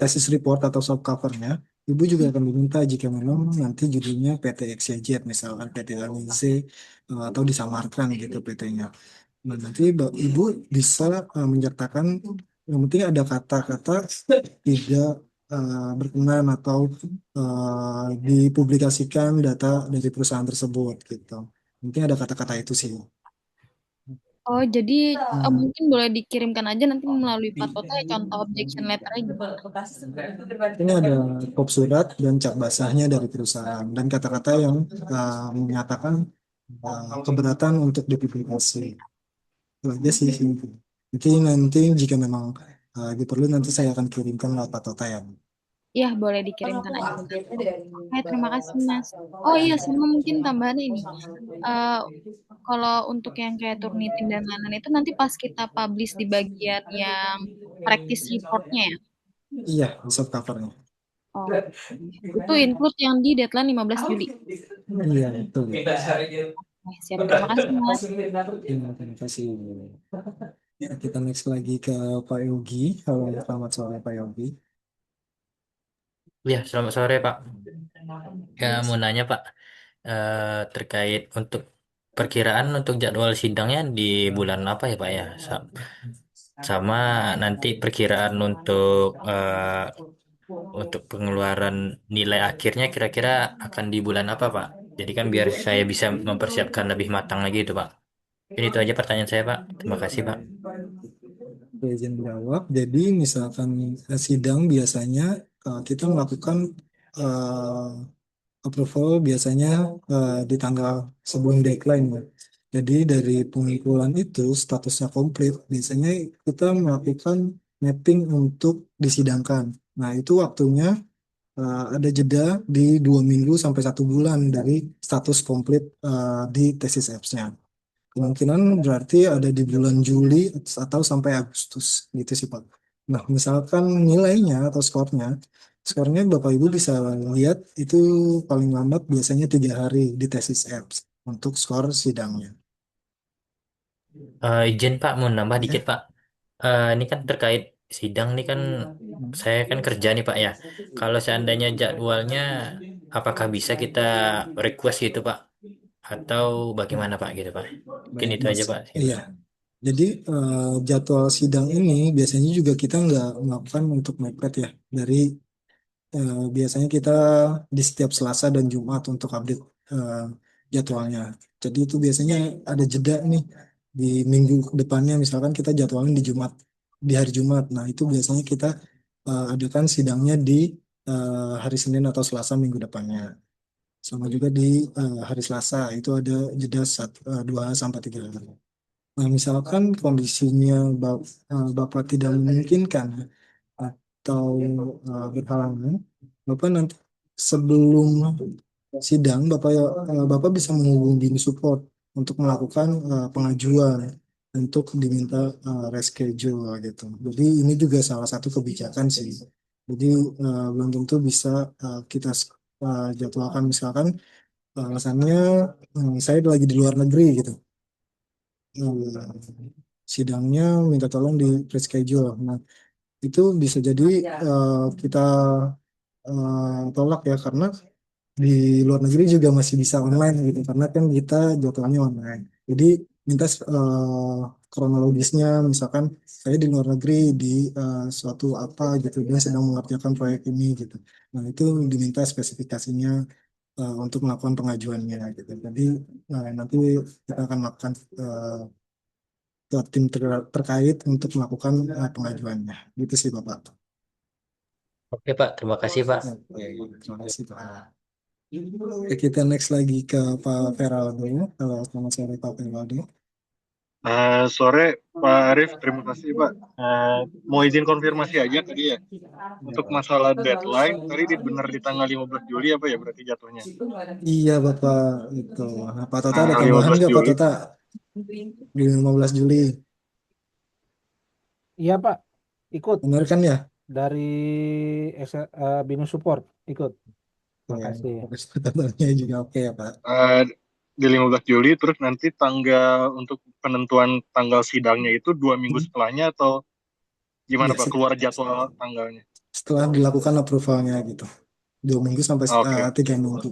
tesis report atau soft covernya, Ibu juga akan diminta jika memang nanti judulnya PT XYZ, misalkan PT LNZ, atau disamarkan gitu PT-nya. Nah, nanti Ibu bisa menyertakan, yang penting ada kata-kata tidak berkenan atau dipublikasikan data dari perusahaan tersebut gitu. Mungkin ada kata-kata itu sih. Oh, jadi Hmm. mungkin boleh dikirimkan aja nanti melalui Pak Toto ya contoh objection letternya gimana? Ini ada kop surat dan cap basahnya dari perusahaan dan kata-kata yang menyatakan keberatan untuk dipublikasi. Itu aja sih. Jadi nanti jika memang diperlu nanti saya akan kirimkan lewat Pak Tota ya. Iya, boleh dikirimkan aja nanti. Oke, terima kasih, Mas. Oh iya, sama mungkin tambahan ini. Eh, kalau untuk yang kayak Turnitin dan lain-lain itu nanti pas kita publish di bagian yang practice report-nya ya. Iya, soft covernya. Oh, itu include yang di deadline 15 Juli. Iya, betul. Oke, siap. Terima kasih, Mas. Terima kasih. Ya, kita next lagi ke Pak Yogi. Halo, selamat sore Pak Yogi. Ya, selamat sore Pak. Ya, mau nanya Pak, terkait untuk perkiraan untuk jadwal sidangnya di bulan apa ya Pak ya? Sama nanti perkiraan untuk pengeluaran nilai akhirnya kira-kira akan di bulan apa Pak? Jadi kan biar saya bisa mempersiapkan lebih matang lagi itu Pak. Jadi itu aja pertanyaan saya Pak. Terima kasih Pak. Oke, izin menjawab. Jadi misalkan sidang biasanya kita melakukan eh, approval biasanya di tanggal sebelum deadline ya. Jadi dari pengumpulan itu statusnya komplit. Biasanya kita melakukan mapping untuk disidangkan. Nah itu waktunya ada jeda di 2 minggu sampai 1 bulan dari status komplit di tesis apps-nya. Kemungkinan berarti ada di bulan Juli atau sampai Agustus gitu sih Pak. Nah, misalkan nilainya atau skornya Bapak Ibu bisa lihat itu paling lambat biasanya 3 hari di tesis apps untuk skor sidangnya. Izin Pak, mau nambah Ya. dikit Pak. Ini kan terkait sidang nih kan saya kan kerja nih Pak ya. Kalau seandainya jadwalnya, apakah bisa kita request gitu Pak? Atau bagaimana Pak gitu Pak? Mungkin Baik, itu Mas. aja Pak. Iya. Jadi jadwal sidang ini biasanya juga kita nggak melakukan untuk mepet ya. Dari biasanya kita di setiap Selasa dan Jumat untuk update jadwalnya. Jadi itu biasanya ada jeda nih di minggu depannya. Misalkan kita jadwalnya di Jumat, di hari Jumat. Nah itu biasanya kita adakan sidangnya di hari Senin atau Selasa minggu depannya. Sama juga di hari Selasa itu ada jeda 2 sampai 3 hari. Nah, misalkan kondisinya Bapak tidak memungkinkan atau berhalangan, Bapak nanti sebelum sidang, Bapak bisa menghubungi Bini Support untuk melakukan pengajuan untuk diminta reschedule gitu. Jadi ini juga salah satu kebijakan sih. Jadi belum tentu bisa kita jadwalkan misalkan alasannya saya lagi di luar negeri gitu. Sidangnya minta tolong di reschedule. Nah, itu bisa jadi kita tolak ya karena di luar negeri juga masih bisa online gitu karena kan kita jadwalnya online. Jadi minta kronologisnya misalkan saya di luar negeri di suatu apa gitu dia sedang mengerjakan proyek ini gitu. Nah, itu diminta spesifikasinya untuk melakukan pengajuannya gitu. Jadi nanti kita akan melakukan ke tim terkait untuk melakukan pengajuannya. Gitu sih Bapak. Oke Pak, terima kasih Pak. Oke, terima kasih Pak. Oke, kita next lagi ke Pak Feraldo. Halo, selamat sore Pak Feraldo. Sore Pak Arif, terima kasih Pak. Mau izin konfirmasi aja tadi ya. Untuk masalah deadline, tadi benar di tanggal 15 Juli apa ya berarti jatuhnya? Iya Bapak itu. Nah, Pak Tota ada Tanggal tambahan 15 nggak Pak Juli. Tota di 15 Juli? Iya Pak, ikut Benar kan ya? dari Binus Support ikut. Oke, Makasih. Pak juga oke ya Pak. Eh, di 15 Juli, terus nanti tanggal untuk penentuan tanggal sidangnya itu 2 minggu setelahnya atau gimana Iya, Pak? Keluar jadwal tanggalnya? setelah dilakukan approvalnya gitu. 2 minggu sampai Oke. 3 minggu.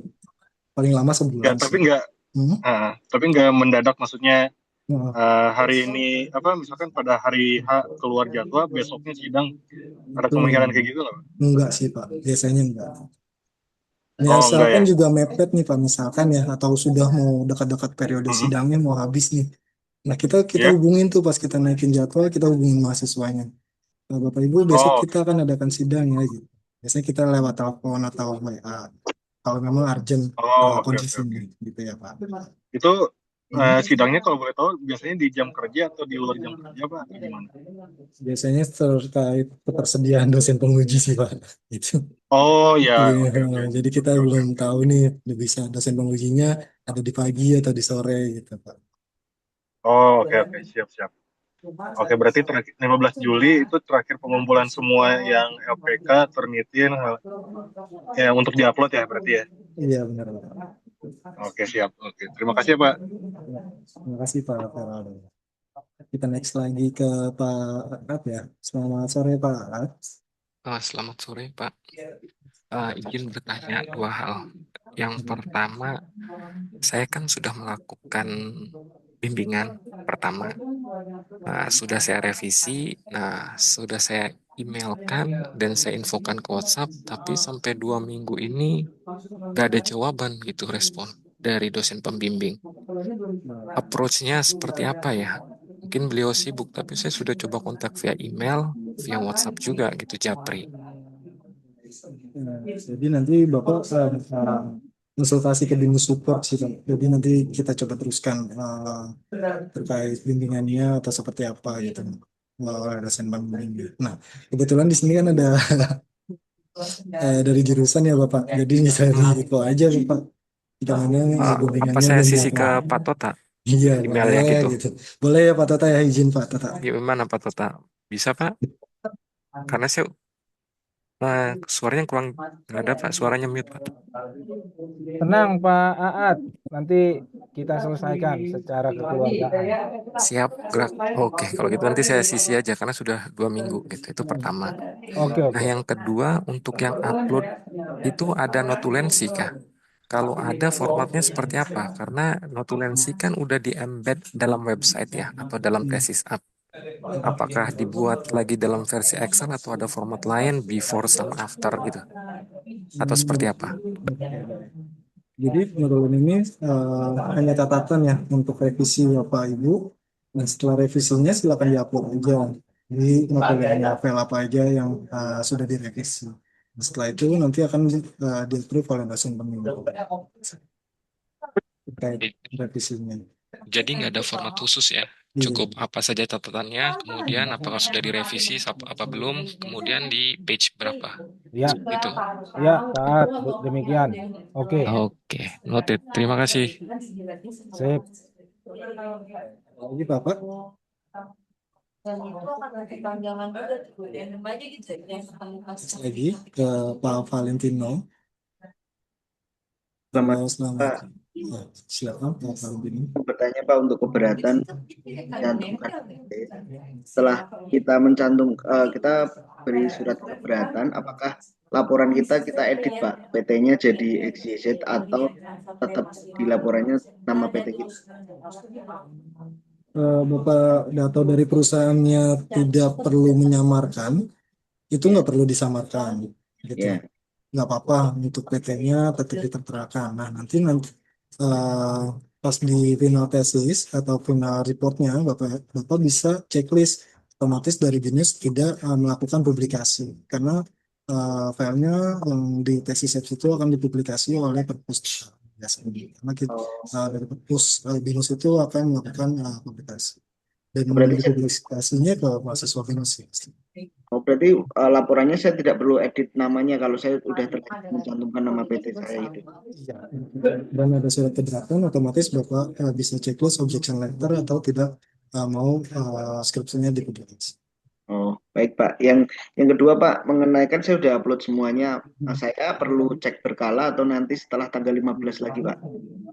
Paling lama Ya, sebulan tapi sih. nggak, Hmm? tapi nggak mendadak. Maksudnya Nah, hari ini apa? Misalkan pada hari H keluar jadwal, besoknya sidang. Ada kemungkinan kayak gitu nggak Pak? enggak sih Pak, biasanya enggak. Oh enggak Misalkan ya. juga mepet nih Pak, misalkan ya, atau sudah mau dekat-dekat periode Mhm. sidangnya mau habis nih. Nah kita Ya. hubungin tuh pas kita naikin jadwal, kita hubungin mahasiswanya. Nah, Bapak Ibu besok Oh kita oke. akan adakan sidang ya gitu. Biasanya kita lewat telepon atau WA. Kalau memang urgent Oh oke oke oke. kondisinya gitu ya Pak. Itu Hmm. sidangnya kalau boleh tahu biasanya di jam kerja atau di luar jam kerja Pak atau gimana? Biasanya terkait ketersediaan dosen penguji sih Pak. Itu. Oh ya, Iya, oke oke. jadi kita Oke oke belum oke. tahu nih bisa dosen pengujinya ada di pagi atau di sore gitu Pak. Oh oke oke, siap siap. Oke, berarti terakhir 15 Juli itu terakhir pengumpulan semua yang LPK, Turnitin, ya untuk diupload ya berarti ya. Iya benar Pak. Oke, siap. Oke, terima kasih ya Pak. Ya, terima kasih Pak Feraldo. Kita next lagi ke Pak Rat ya. Selamat sore Pak Rat. Selamat sore, Pak. Izin bertanya dua hal. Yang pertama, saya kan sudah melakukan bimbingan pertama. Sudah saya revisi, sudah saya emailkan dan saya infokan ke WhatsApp, tapi sampai 2 minggu ini nggak ada jawaban gitu respon dari dosen pembimbing. Approach-nya seperti apa ya? Mungkin beliau sibuk, tapi saya sudah coba kontak via email, via WhatsApp juga gitu, Japri. Jadi nanti Bapak konsultasi ke Binus Support sih Pak. Jadi nanti kita coba teruskan terkait bimbingannya atau seperti apa gitu. Oleh dosen pembimbing. Nah, kebetulan di sini kan ada dari jurusan ya Bapak. Jadi bisa diinfo aja Bapak. Jangan Apa bimbingannya saya belum sisi ke dilakukan. Pak Tota Iya, emailnya boleh gitu? gitu. Boleh ya Pak Tata ya, izin Pak Tata. Gimana Pak Tota? Bisa Pak? Karena saya suaranya kurang, nggak ada Pak, suaranya mute Pak. Tenang Pak Aat, nanti kita selesaikan secara kekeluargaan. Siap, gerak. Oke, kalau gitu nanti saya sisi aja karena sudah 2 minggu gitu. Itu pertama. Oke Nah, oke. yang kedua untuk yang upload itu ada notulensi kah? Kalau ada formatnya seperti apa? Karena notulensi kan udah di-embed dalam website ya atau dalam tesis up. Apakah dibuat lagi dalam versi Excel atau ada format lain before sama after gitu? Atau seperti apa? Jadi menurut ini hanya catatan ya untuk revisi Bapak Ibu. Nah setelah revisinya silakan diupload aja. Jadi materialnya file apa aja yang sudah direvisi. Nah, setelah itu nanti akan di-approve oleh dosen pembimbing terkait revisinya. Jadi nggak ada format khusus ya? Iya. Cukup apa saja catatannya, kemudian apakah sudah direvisi, apa belum, kemudian di page berapa. Ya, Gitu. ya Pak Aat, demikian. Oke. Oke, noted. Terima kasih. Sip. Lagi Bapak. Lagi ke Pak Valentino. Selamat. Ya, silakan Pak Valentino. Bertanya Pak untuk keberatan mencantumkan setelah kita kita beri surat keberatan, apakah laporan kita edit Pak PT-nya jadi XYZ atau tetap di laporannya nama PT kita? Bapak atau dari perusahaannya tidak perlu menyamarkan, itu nggak perlu disamarkan, gitu. Ya. Nggak apa-apa untuk PT-nya tetap diterterakan. Nah nanti pas di final tesis atau final reportnya, Bapak bisa checklist otomatis dari BINUS tidak melakukan publikasi karena filenya yang di tesis itu akan dipublikasi oleh perpus biasanya. Karena kita, dari perpus BINUS itu akan melakukan publikasi. dan Berarti dipublikasinya ke mahasiswa BINUS ya. berarti laporannya saya tidak perlu edit namanya kalau saya udah mencantumkan nama PT saya itu. Iya. Dan ada surat keberatan, otomatis Bapak bisa checklist objection letter atau tidak mau skripsinya dipublikasi. Oh, baik Pak. Yang kedua Pak, mengenai kan saya udah upload semuanya. Saya perlu cek berkala atau nanti setelah tanggal 15 lagi Pak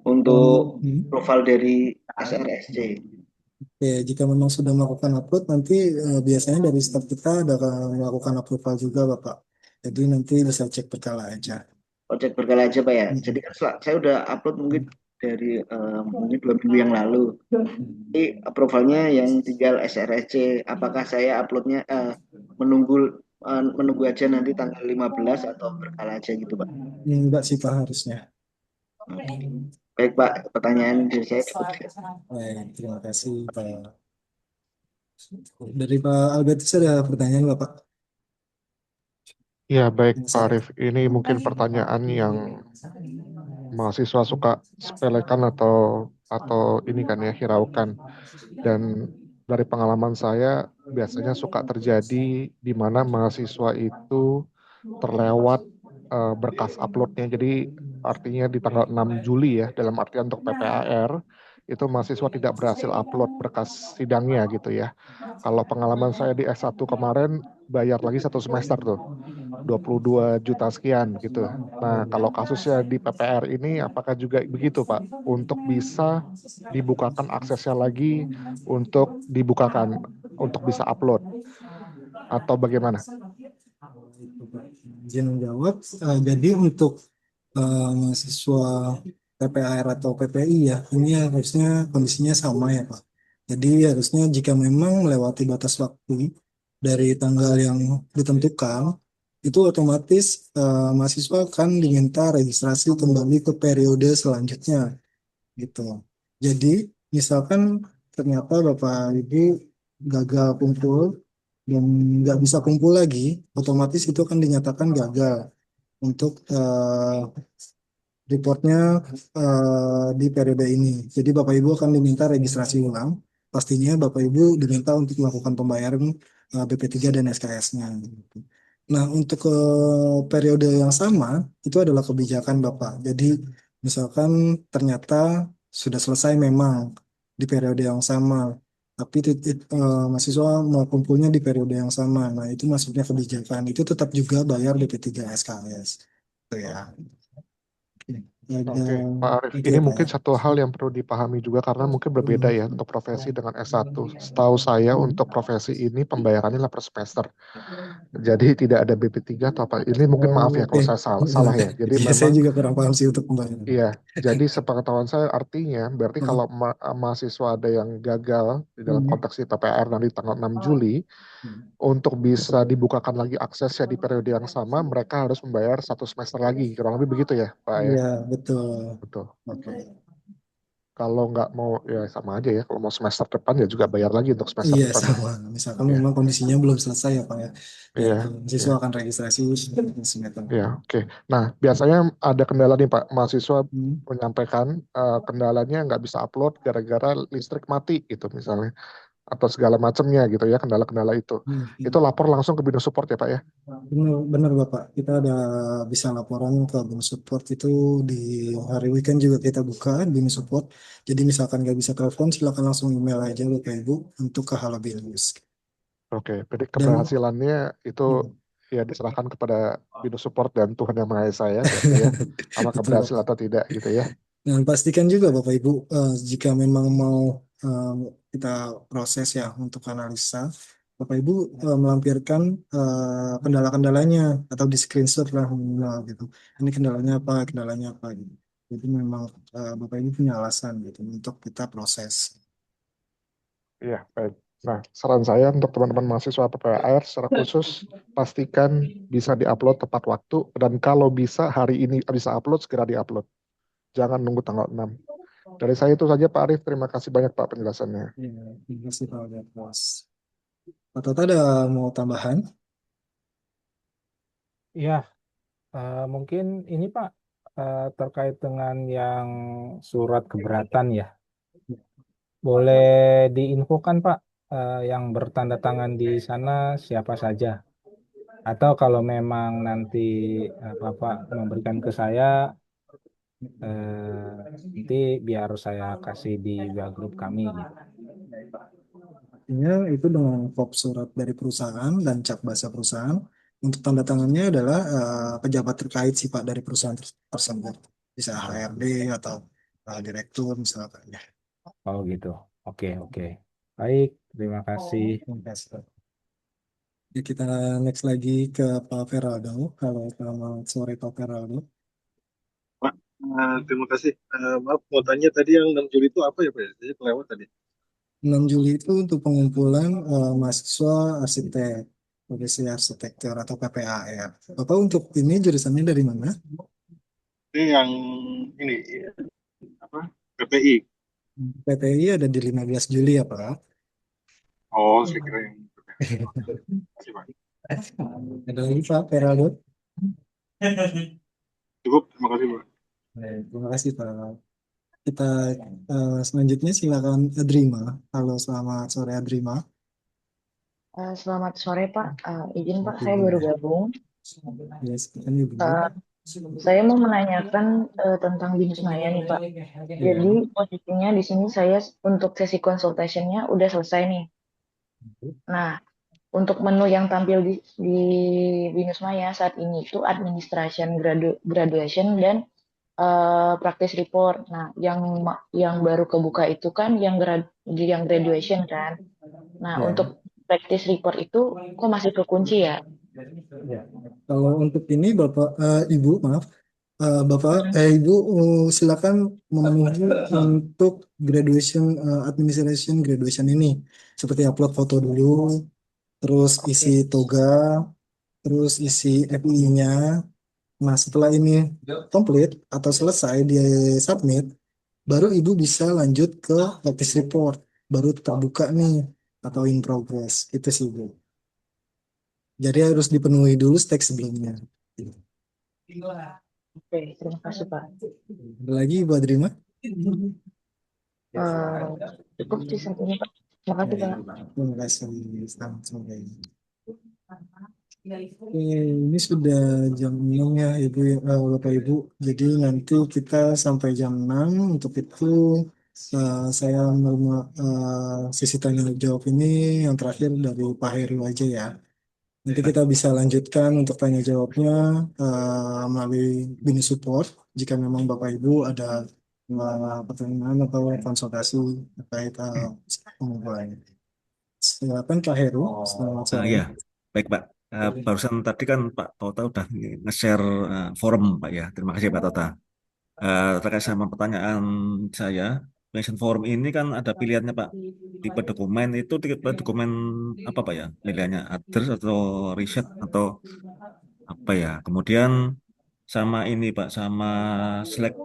untuk profil dari SRSC. Oke, jika memang sudah melakukan upload, nanti biasanya dari staff kita ada melakukan approval juga Bapak. Jadi nanti bisa cek berkala aja. Oh, cek berkala aja Pak ya. Jadi kan saya udah upload mungkin dari mungkin 2 minggu yang lalu. Jadi approvalnya yang tinggal SRSC. Apakah saya uploadnya menunggu aja nanti tanggal 15 atau berkala aja gitu Pak? Enggak sih Pak harusnya. Baik Pak, pertanyaan dari saya cukup. Baik, terima kasih Pak. Dari Pak Albertus ada pertanyaan Bapak? Ya, baik Pak Arif. Ini mungkin pertanyaan yang mahasiswa suka sepelekan atau ini kan ya hiraukan. Dan dari pengalaman saya biasanya suka terjadi di mana mahasiswa itu terlewat berkas uploadnya. Jadi artinya di tanggal 6 Juli ya, dalam artian untuk PPAR itu mahasiswa tidak berhasil upload berkas sidangnya gitu ya. Kalau pengalaman saya di S1 kemarin bayar lagi 1 semester tuh 22 juta sekian gitu. Nah, kalau kasusnya di PPR ini apakah juga begitu Pak? Untuk bisa dibukakan aksesnya lagi untuk bisa upload atau bagaimana? Izin menjawab. Jadi untuk mahasiswa PPAR atau PPI ya, ini harusnya kondisinya sama ya Pak. Jadi harusnya jika memang melewati batas waktu dari tanggal yang ditentukan, itu otomatis mahasiswa akan diminta registrasi kembali ke periode selanjutnya gitu. Jadi misalkan ternyata Bapak Ibu gagal kumpul dan nggak bisa kumpul lagi, otomatis itu akan dinyatakan gagal untuk reportnya di periode ini. Jadi Bapak Ibu akan diminta registrasi ulang. Pastinya Bapak Ibu diminta untuk melakukan pembayaran BP3 dan SKS-nya. Nah, untuk periode yang sama, itu adalah kebijakan Bapak. Jadi, misalkan ternyata sudah selesai memang di periode yang sama, tapi mahasiswa mau kumpulnya di periode yang sama. Nah, itu maksudnya kebijakan. Itu tetap juga bayar BP3 SKS. Itu ya. Oke, Pak Arif, Oke, ini Pak, mungkin ya. satu hal yang perlu dipahami juga karena mungkin berbeda ya untuk profesi dengan S1. Setahu saya untuk profesi ini pembayarannya lah per semester. Jadi tidak ada BP3 atau apa. Ini mungkin maaf ya kalau saya salah ya. Jadi Iya, saya memang juga kurang paham sih untuk pembayaran. iya. Jadi sepengetahuan saya artinya berarti kalau mahasiswa ada yang gagal di dalam konteks PPR nanti tanggal 6 Juli untuk bisa dibukakan lagi aksesnya di periode yang sama, mereka harus membayar 1 semester lagi. Kurang lebih begitu ya, Pak ya? Iya, betul. Betul. Oke. Kalau nggak mau ya sama aja ya. Kalau mau semester depan ya juga bayar lagi untuk semester Iya, depan. sama. Misalkan Ya. memang kondisinya belum selesai ya Pak ya. Ya, Iya. siswa Iya. akan registrasi semester. Ya, oke. Nah, biasanya ada kendala nih Pak. Mahasiswa menyampaikan kendalanya nggak bisa upload gara-gara listrik mati gitu misalnya. Atau segala macamnya gitu ya, kendala-kendala itu. Itu lapor langsung ke Binus Support ya Pak ya? Benar, benar Bapak. Kita ada bisa laporan ke BINUS Support itu di hari weekend juga kita buka BINUS Support. Jadi misalkan nggak bisa telepon, silakan langsung email aja Bapak Ibu untuk ke Halo BINUS. Oke, jadi Dan keberhasilannya itu ya diserahkan kepada Binus Support dan Tuhan Yang Maha Esa ya berarti ya. Apakah betul berhasil Bapak. atau tidak gitu ya. Dan pastikan juga Bapak Ibu jika memang mau kita proses ya untuk analisa, Bapak Ibu melampirkan kendala-kendalanya atau di screenshot lah minimal gitu. Ini kendalanya apa gitu. Jadi memang Bapak Ibu punya alasan gitu untuk kita proses. Iya, baik. Nah, saran saya untuk teman-teman mahasiswa PPAR secara khusus pastikan bisa diupload tepat waktu dan kalau bisa hari ini bisa upload segera diupload. Jangan nunggu tanggal 6. Dari saya itu saja Pak Arif, terima kasih banyak Pak penjelasannya. Ya, terima kasih Pak Albertus. Pak Toto ada mau tambahan? Iya, mungkin ini Pak terkait dengan yang surat keberatan ya. Boleh diinfokan Pak yang bertanda tangan di sana siapa saja. Atau kalau memang nanti Bapak memberikan ke saya, nanti biar saya kasih di WA grup kami gitu. Artinya itu dengan kop surat dari perusahaan dan cap bahasa perusahaan. Untuk tanda tangannya adalah pejabat terkait sih Pak dari perusahaan tersebut. Bisa HRD atau direktur misalkan. Ya. Oh gitu. Oke, oke. Baik, terima kasih. Terima kasih, Pak. Ya, kita next lagi ke Pak Feraldo. Halo, selamat sore Pak Feraldo. Pak, terima kasih. Maaf, mau tanya tadi yang 6 Juli itu apa ya Pak? Saya kelewat tadi. 6 Juli itu untuk pengumpulan mahasiswa arsitek, profesi arsitektur atau PPAR. Bapak untuk ini jurusannya dari mana? Ini yang ini apa? PPI. PPI ada di 15 Juli ya Pak. Oh, saya kira yang PPI. Terima kasih Pak. Ada lagi Pak Feraldo? Cukup, terima kasih Pak. Baik, terima kasih Pak. Kita selanjutnya silakan Adrima. Halo, selamat sore Adrima. Selamat sore Pak. Izin Pak, saya baru gabung. Yes, kan Ibu. Saya mau menanyakan tentang BINUS Maya nih Pak. Jadi posisinya di sini saya untuk sesi consultation-nya udah selesai nih. Nah, untuk menu yang tampil di BINUS Maya saat ini itu administration graduation dan practice report. Nah, yang baru kebuka itu kan yang graduation kan. Nah, Ya. untuk practice report itu kok masih kekunci ya? Ya. Kalau untuk ini Bapak, Ibu, maaf, Ibu, silakan memenuhi untuk administration graduation ini, seperti upload foto dulu, terus isi toga, terus isi FI-nya. Nah, setelah ini komplit atau selesai di submit, baru Ibu bisa lanjut ke practice report, baru terbuka nih atau in progress, itu sih Bu. Jadi harus dipenuhi dulu step sebelumnya. Oke, terima kasih Pak. Ada lagi Ibu Adrima? Cukup sih saat ini Pak. Terima kasih Pak. Terima kasih. Selamat sore. Oke, ini sudah jam 6 ya Ibu, Bapak Ibu. Jadi nanti kita sampai jam 6. Untuk itu saya mau sesi tanya jawab ini yang terakhir dari Pak Heru aja ya. Nanti kita bisa lanjutkan untuk tanya jawabnya melalui BINUS Support jika memang Bapak Ibu ada pertanyaan atau konsultasi terkait pengumpulan. Silakan Pak Heru, selamat sore. Ya, baik Pak. Barusan tadi kan Pak Tota udah nge-share forum Pak ya. Terima kasih Pak Tota. Terkait sama pertanyaan saya, Mission Forum ini kan ada pilihannya Pak. Tipe dokumen itu tipe dokumen apa Pak ya? Pilihannya address atau riset atau apa ya? Kemudian sama ini Pak, sama select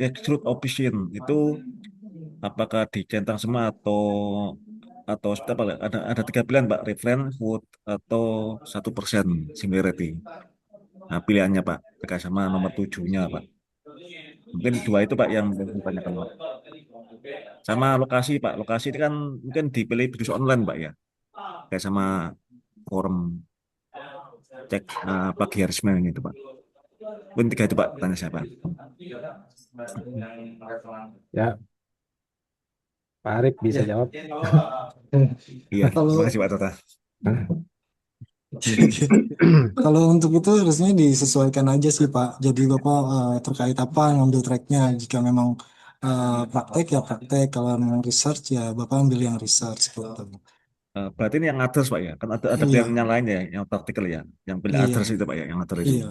extrude option itu apakah dicentang semua atau seperti apa? Ada tiga pilihan Pak, reference, wood atau 1% similarity. Nah, pilihannya Pak, terkait sama nomor 7-nya Pak. Mungkin dua itu Pak yang ditanyakan Pak. Sama lokasi Pak, lokasi itu kan mungkin dipilih BINUS online Pak ya. Kayak sama forum cek pagi Harismen itu Pak. Mungkin tiga itu Pak, tanya saya Pak. Ya, Pak Arif bisa jawab. Iya, terima kasih Pak Tota. Kalau untuk itu harusnya disesuaikan aja sih Pak. Jadi Bapak terkait apa ngambil tracknya. Jika memang praktek ya praktek. Kalau memang research ya Bapak ambil yang research gitu. Berarti ini yang others Pak ya? Kan ada Iya. pilihan yang lain ya, yang praktikal ya. Yang pilih Iya. others itu Pak ya, yang others itu. Iya,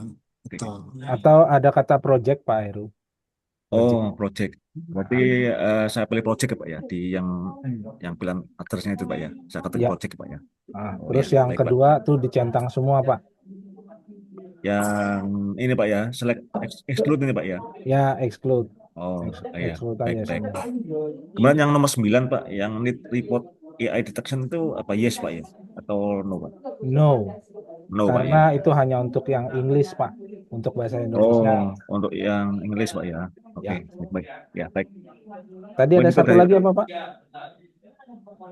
betul. Atau ada kata project Pak Heru. Oh, project. Berarti saya pilih project ya Pak ya, di yang pilihan othersnya itu Pak ya. Saya ketik Ya. project Pak ya. Oh, Terus ya, yang baik, Pak. kedua tuh dicentang semua Pak. Yang ini Pak ya, select exclude ini Pak ya. Ya, exclude. Oh, iya. Exclude Baik, aja baik. semua. Kemudian yang nomor 9 Pak, yang need report AI detection itu apa yes Pak ya? Atau no Pak? No. No Pak ya. Karena itu hanya untuk yang English Pak, untuk bahasa Indonesia. Oh, untuk yang English Pak ya. Oke, Ya. baik. Ya, baik. Tadi ada Mungkin itu satu dari- lagi apa Pak?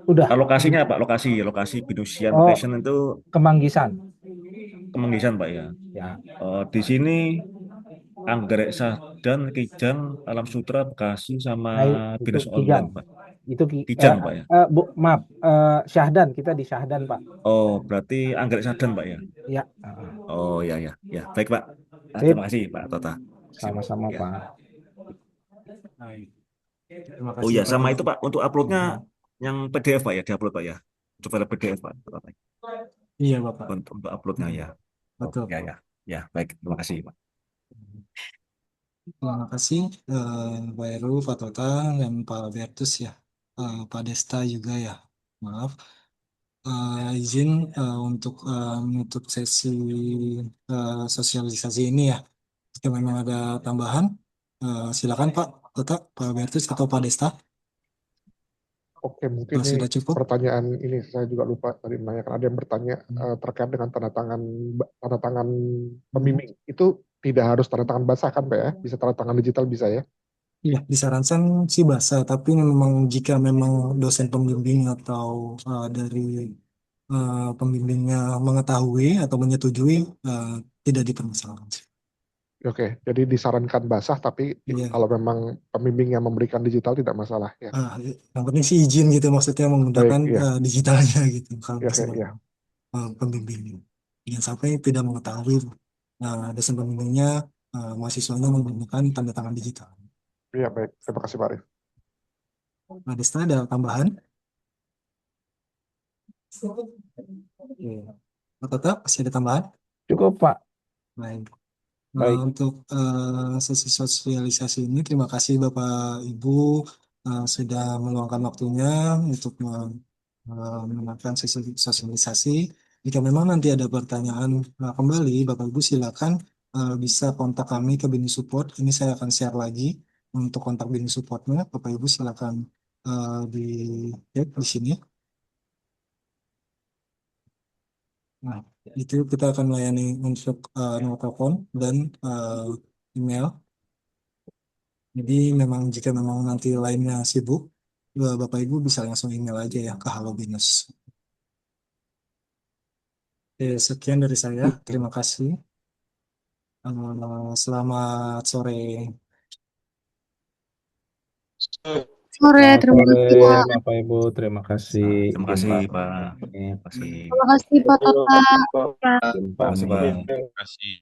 Udah. Lokasinya Pak, lokasi Binus Oh, Station itu Kemanggisan. Kemanggisan Pak ya. Ya. Di sini Anggrek Sahdan, Kijang, Alam Sutra, Bekasi, sama Nah, itu Binus Kijang. Online Pak. Itu Kijang Pak ya. maaf, Syahdan, kita di Syahdan, Pak. Oh, berarti Anggrek Sahdan Pak ya. Ya. Oh ya ya ya, baik Pak. Sip. Terima kasih Pak Tota. Sama-sama, Ya. Pak. Terima Oh kasih ya, Pak sama Tota. itu Pak, untuk uploadnya yang PDF Pak ya, diupload Pak ya. Untuk file PDF Pak. Iya Bapak. Untuk uploadnya ya. Betul. Ya ya. Ya, baik. Terima kasih Pak. Terima kasih Pak Heru, Pak Tota, dan Pak Bertus ya. Pak Desta juga ya. Maaf. Izin untuk menutup sesi sosialisasi ini ya. Jika memang ada tambahan, silakan Pak Tota, Pak Bertus atau Pak Desta. Oke, mungkin Kalau ini sudah cukup. pertanyaan ini saya juga lupa tadi menanyakan, ada yang bertanya terkait dengan tanda tangan pembimbing. Itu tidak harus tanda tangan basah kan Pak ya? Bisa tanda tangan digital bisa ya? Iya, disarankan sih bahasa, tapi memang jika memang dosen pembimbing atau dari pembimbingnya mengetahui atau menyetujui, tidak dipermasalahkan. Oke, jadi disarankan basah, tapi Iya. kalau memang pembimbing yang memberikan digital tidak masalah ya. Yang penting sih izin gitu, maksudnya menggunakan Baik, iya. digitalnya gitu, kalau Ya, bersama ya. pembimbingnya. Jangan sampai tidak mengetahui dosen pembimbingnya, mahasiswanya menggunakan tanda tangan digital. Iya, baik. Terima kasih Pak Arif. Nah, Desta ada tambahan? Tetap masih ada tambahan? Cukup, Pak. Baik. Baik. Untuk sesi sosialisasi ini, terima kasih Bapak Ibu sudah meluangkan waktunya untuk mendengarkan sesi sosialisasi. Jika memang nanti ada pertanyaan kembali, Bapak Ibu silakan bisa kontak kami ke Bini Support. Ini saya akan share lagi untuk kontak Bini Supportnya. Bapak Ibu silakan di di sini. Nah, itu kita akan melayani untuk nomor telepon dan email. Jadi memang jika memang nanti lainnya sibuk, Bapak Ibu bisa langsung email aja ya ke Halo Binus. Oke, sekian dari saya. Terima kasih. Selamat sore. Sore, terima kasih Pak. Bapak Ibu, terima kasih. Terima kasih Pak. Terima kasih. Terima kasih Pak Tota. Terima kasih Pak. Terima kasih.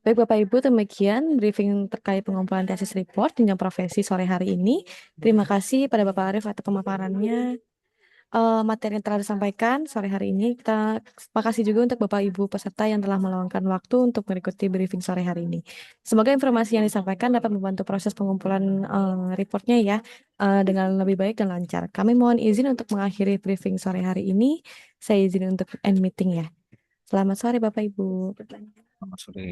Baik Bapak Ibu, demikian briefing terkait pengumpulan tesis report jenjang profesi sore hari ini. Terima kasih pada Bapak Arif atas pemaparannya. Materi yang telah disampaikan sore hari ini. Terima kasih juga untuk Bapak Ibu peserta yang telah meluangkan waktu untuk mengikuti briefing sore hari ini. Semoga informasi yang disampaikan dapat membantu proses pengumpulan reportnya ya dengan lebih baik dan lancar. Kami mohon izin untuk mengakhiri briefing sore hari ini. Saya izin untuk end meeting ya. Selamat sore Bapak Ibu. Selamat sore.